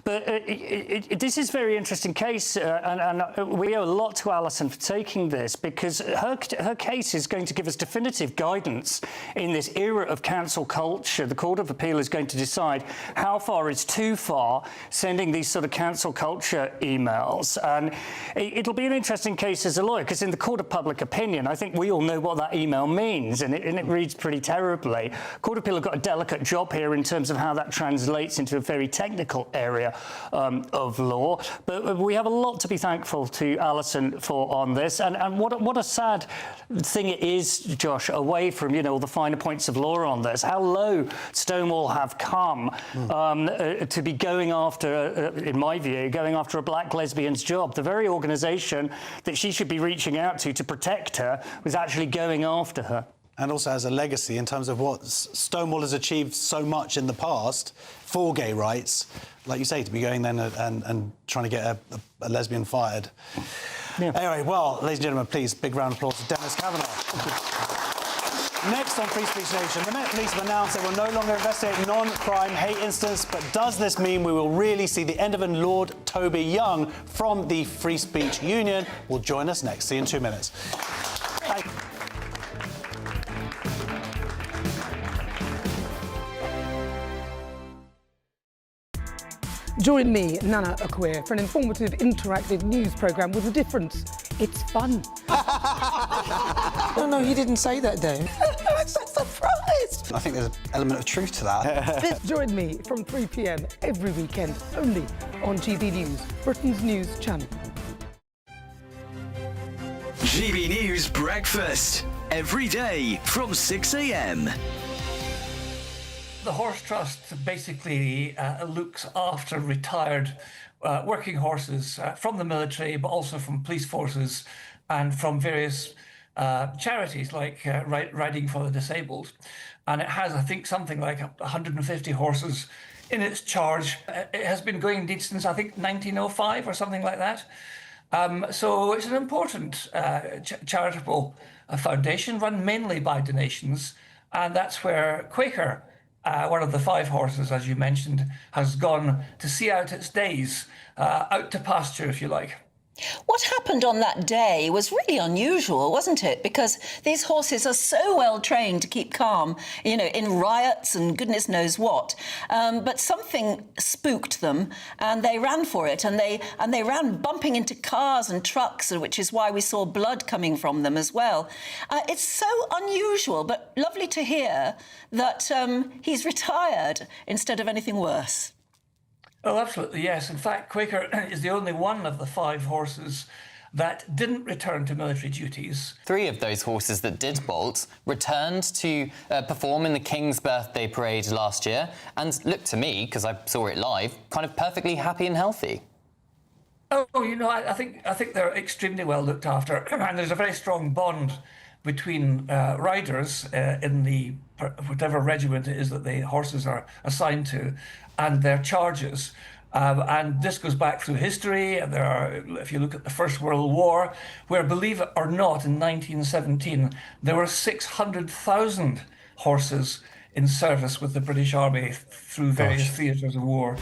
But this is a very interesting case, and we owe a lot to Alison for taking this, because her case is going to give us definitive guidance in this era of cancel culture. The Court of Appeal is going to decide how far is too far sending these sort of cancel culture emails. And it'll be an interesting case as a lawyer, because in the court of public opinion, I think we all know what that email means, and it reads pretty terribly. Court of Appeal have got a delicate job here in terms of how that translates into a very technical area of law. But we have a lot to be thankful to Alison for on this. And what a sad thing it is, Josh, away from, you know, all the finer points of law on this, how low Stonewall have come to be going after, in my view, going after a black lesbian's job. The very organisation that she should be reaching out to protect her was actually going after her. And also as a legacy in terms of what Stonewall has achieved so much in the past for gay rights, like you say, to be going then and trying to get a lesbian fired. Yeah. Anyway, well, ladies and gentlemen, please, big round of applause for Dennis Kavanagh. Next on Free Speech Nation, the Met Police have announced they will no longer investigate non-crime hate incidents, but does this mean we will really see the end of Lord Toby Young from the Free Speech Union? Will join us next. See you in 2 minutes. Thank you. Join me, Nana Akweer, for an informative, interactive news programme with a difference. It's fun. No, you didn't say that, Dave. I'm so surprised. I think there's an element of truth to that. Join me from 3 p.m. every weekend, only on GB News, Britain's news channel. GB News Breakfast, every day from 6 a.m. The Horse Trust basically looks after retired working horses from the military, but also from police forces and from various charities like Riding for the Disabled. And it has, I think, something like 150 horses in its charge. It has been going indeed since, I think, 1905 or something like that. So it's an important charitable foundation run mainly by donations. And that's where Quaker, one of the 5 horses, as you mentioned, has gone to see out its days, out to pasture, if you like. What happened on that day was really unusual, wasn't it? Because these horses are so well trained to keep calm, you know, in riots and goodness knows what. But something spooked them, and they ran for it, and they ran bumping into cars and trucks, which is why we saw blood coming from them as well. It's so unusual, but lovely to hear that he's retired instead of anything worse. Oh, absolutely, yes. In fact, Quaker is the only one of the 5 horses that didn't return to military duties. 3 of those horses that did bolt returned to perform in the King's Birthday Parade last year and looked to me, because I saw it live, kind of perfectly happy and healthy. Oh, you know, I think they're extremely well looked after, and there's a very strong bond between riders in the whatever regiment it is that the horses are assigned to, and their charges. And this goes back through history. And there are, if you look at the First World War, where, believe it or not, in 1917, there were 600,000 horses in service with the British Army through various theatres of war.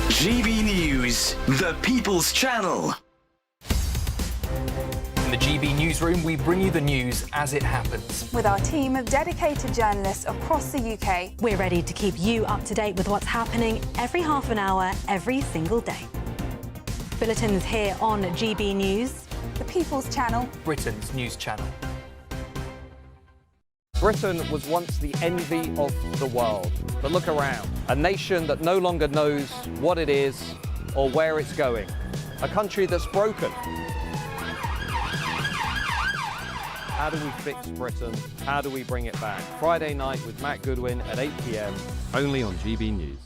GB News, the People's Channel. In the GB Newsroom, we bring you the news as it happens. With our team of dedicated journalists across the UK, we're ready to keep you up to date with what's happening every half an hour, every single day. Bulletins here on GB News, the People's Channel, Britain's news channel. Britain was once the envy of the world. But look around. A nation that no longer knows what it is or where it's going. A country that's broken. How do we fix Britain? How do we bring it back? Friday night with Matt Goodwin at 8 p.m, only on GB News.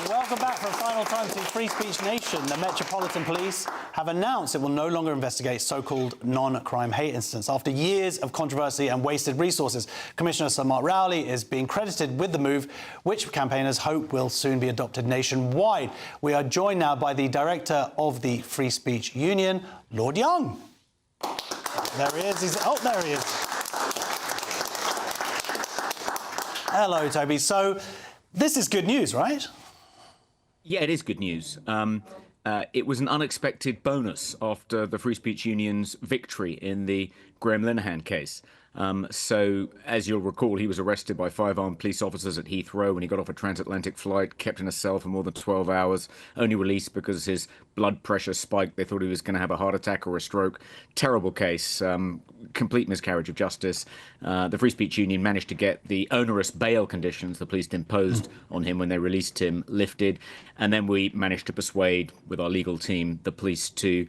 Welcome back for a final time to Free Speech Nation. The Metropolitan Police have announced it will no longer investigate so-called non-crime hate incidents. After years of controversy and wasted resources, Commissioner Sir Mark Rowley is being credited with the move, which campaigners hope will soon be adopted nationwide. We are joined now by the director of the Free Speech Union, Lord Young. There he is. There he is. Hello, Toby. So this is good news, right? Yeah, it is good news. It was an unexpected bonus after the Free Speech Union's victory in the Graham Linehan case. So, as you'll recall, he was arrested by 5 armed police officers at Heathrow when he got off a transatlantic flight, kept in a cell for more than 12 hours, only released because his blood pressure spiked. They thought he was going to have a heart attack or a stroke. Terrible case, complete miscarriage of justice. The Free Speech Union managed to get the onerous bail conditions the police imposed on him when they released him lifted. And then we managed to persuade, with our legal team, the police to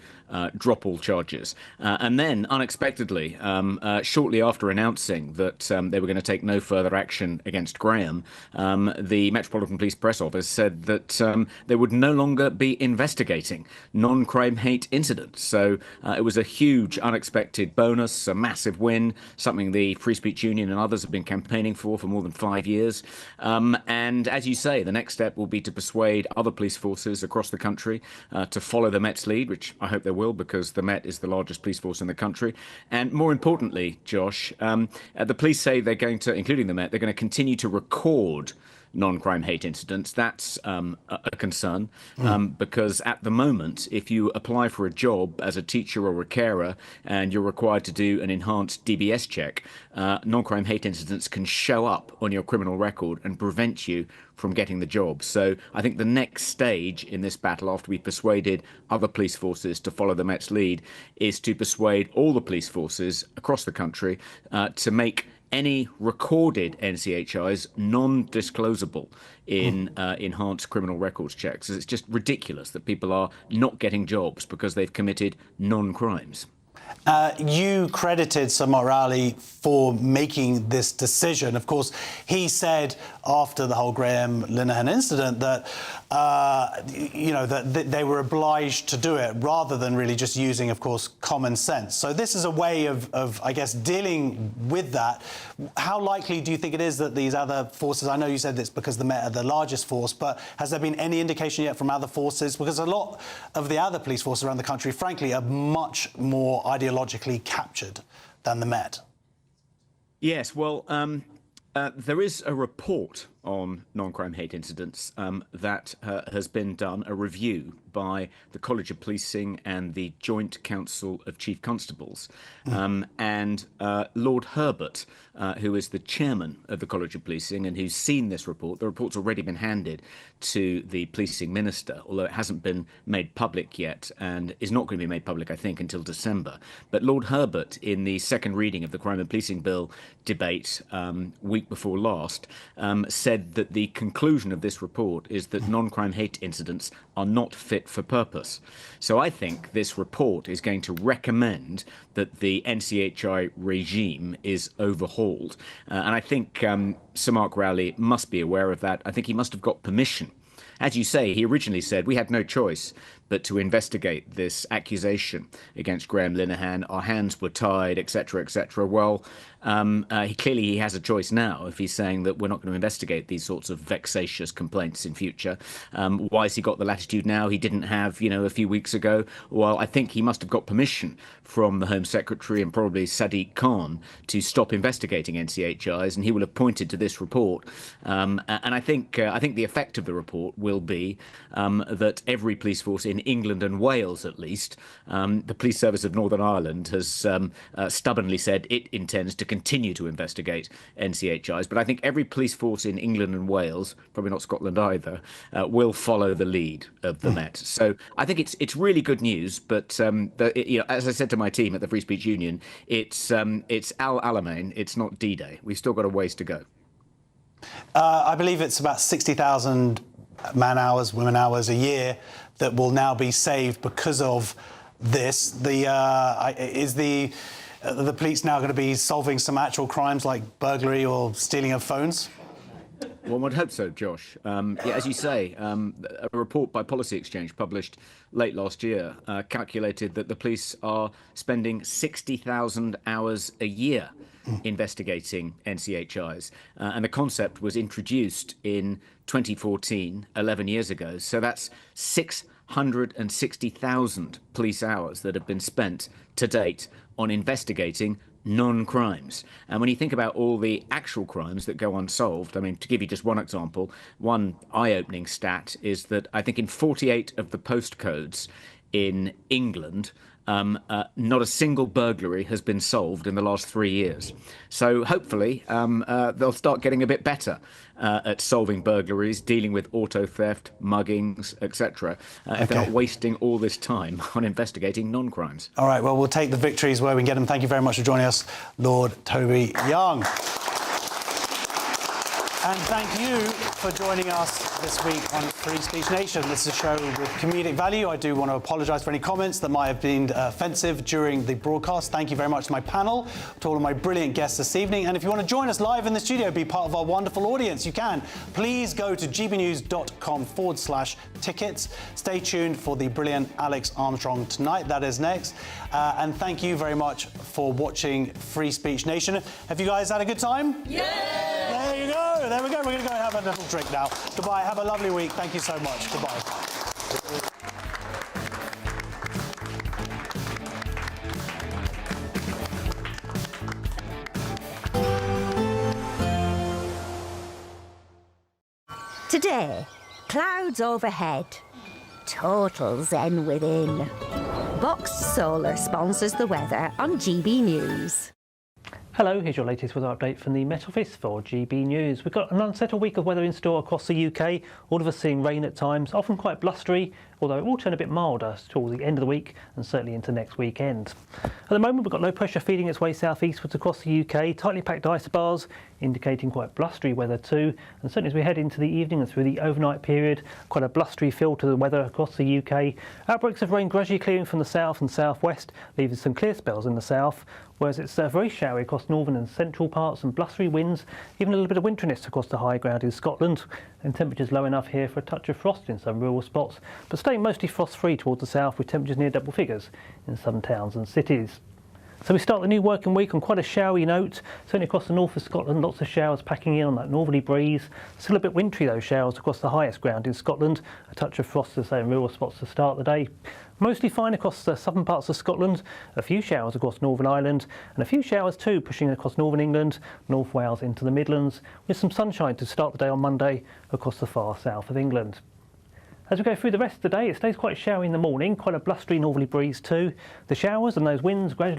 drop all charges. And then, unexpectedly, shortly after announcing that they were going to take no further action against Graham, the Metropolitan Police Press Office said that they would no longer be investigating non-crime hate incidents. So it was a huge unexpected bonus, a massive win, something the Free Speech Union and others have been campaigning for more than 5 years. And as you say, the next step will be to persuade other police forces across the country to follow the Met's lead, which I hope they will, because the Met is the largest police force in the country. And more importantly, Josh, the police say they're going to, including the Met, they're going to continue to record non-crime hate incidents. That's a concern because at the moment, if you apply for a job as a teacher or a carer and you're required to do an enhanced DBS check, non-crime hate incidents can show up on your criminal record and prevent you from getting the job. So I think the next stage in this battle, after we've persuaded other police forces to follow the Met's lead, is to persuade all the police forces across the country to make any recorded NCHIs non-disclosable in enhanced criminal records checks. It's just ridiculous that people are not getting jobs because they've committed non-crimes. You credited Sir Mark Rowley for making this decision. Of course, he said after the whole Graham Linehan incident that, that they were obliged to do it rather than really just using, of course, common sense. So this is a way of, I guess, dealing with that. How likely do you think it is that these other forces, I know you said it's because the Met are the largest force, but has there been any indication yet from other forces? Because a lot of the other police forces around the country, frankly, are much more ideologically captured than the Met. Yes, well, there is a report on non-crime hate incidents that has been done, a review by the College of Policing and the Joint Council of Chief Constables. And Lord Herbert, who is the chairman of the College of Policing and who's seen this report, the report's already been handed to the policing minister, although it hasn't been made public yet and is not going to be made public, I think, until December. But Lord Herbert, in the second reading of the Crime and Policing Bill debate week before last, said that the conclusion of this report is that non-crime hate incidents are not fit for purpose. So I think this report is going to recommend that the NCHI regime is overhauled. And I think Sir Mark Rowley must be aware of that. I think he must have got permission. As you say, he originally said we had no choice but to investigate this accusation against Graham Linehan. Our hands were tied, etc., etc. Well, clearly he has a choice now if he's saying that we're not going to investigate these sorts of vexatious complaints in future. Why has he got the latitude now he didn't have, a few weeks ago? Well, I think he must have got permission from the Home Secretary and probably Sadiq Khan to stop investigating NCHIs, and he will have pointed to this report. And I think the effect of the report will be that every police force in England and Wales, at least, the Police Service of Northern Ireland has stubbornly said it intends to continue to investigate NCHIs. But I think every police force in England and Wales, probably not Scotland either, will follow the lead of the Met. So I think it's really good news. But as I said to my team at the Free Speech Union, it's Al Alamein, it's not D-Day. We've still got a ways to go. I believe it's about 60,000 man hours, women hours a year that will now be saved because of this. Is the police now going to be solving some actual crimes like burglary or stealing of phones? One would hope so, Josh. As you say, a report by Policy Exchange published late last year calculated that the police are spending 60,000 hours a year investigating NCHIs. And the concept was introduced in 2014, 11 years ago. So that's 660,000 police hours that have been spent to date on investigating non-crimes. And when you think about all the actual crimes that go unsolved, I mean, to give you just one example, one eye-opening stat is that I think in 48 of the postcodes in England, not a single burglary has been solved in the last 3 years. So hopefully they'll start getting a bit better at solving burglaries, dealing with auto theft, muggings, etc. If they're not wasting all this time on investigating non-crimes. All right, well, we'll take the victories where we can get them. Thank you very much for joining us, Lord Toby Young. And thank you for joining us this week on Free Speech Nation. This is a show with comedic value. I do want to apologise for any comments that might have been offensive during the broadcast. Thank you very much to my panel, to all of my brilliant guests this evening. And if you want to join us live in the studio, be part of our wonderful audience, you can. Please go to gbnews.com/tickets. Stay tuned for the brilliant Alex Armstrong tonight. That is next. And thank you very much for watching Free Speech Nation. Have you guys had a good time? Yeah! There you go. There we go. We're going to go and have a little drink now. Goodbye. Have a lovely week. Thank you so much. Goodbye. Today, clouds overhead, total zen within. Boxed Solar sponsors the weather on GB News. Hello, here's your latest weather update from the Met Office for GB News. We've got an unsettled week of weather in store across the UK, all of us seeing rain at times, often quite blustery, although it will turn a bit milder towards the end of the week and certainly into next weekend. At the moment, we've got low pressure feeding its way southeastwards across the UK, tightly packed isobars, indicating quite blustery weather too, and certainly as we head into the evening and through the overnight period, quite a blustery feel to the weather across the UK. Outbreaks of rain gradually clearing from the south and southwest, leaving some clear spells in the south, whereas it's very showery across northern and central parts and blustery winds, even a little bit of winteriness across the high ground in Scotland, and temperatures low enough here for a touch of frost in some rural spots, but staying mostly frost-free towards the south with temperatures near double figures in some towns and cities. So we start the new working week on quite a showery note. Certainly across the north of Scotland, lots of showers packing in on that northerly breeze. Still a bit wintry, those showers across the highest ground in Scotland. A touch of frost, as I say, in rural spots to start the day. Mostly fine across the southern parts of Scotland. A few showers across Northern Ireland, and a few showers too pushing across Northern England, North Wales into the Midlands, with some sunshine to start the day on Monday across the far south of England. As we go through the rest of the day, it stays quite showery in the morning, quite a blustery northerly breeze too. The showers and those winds gradually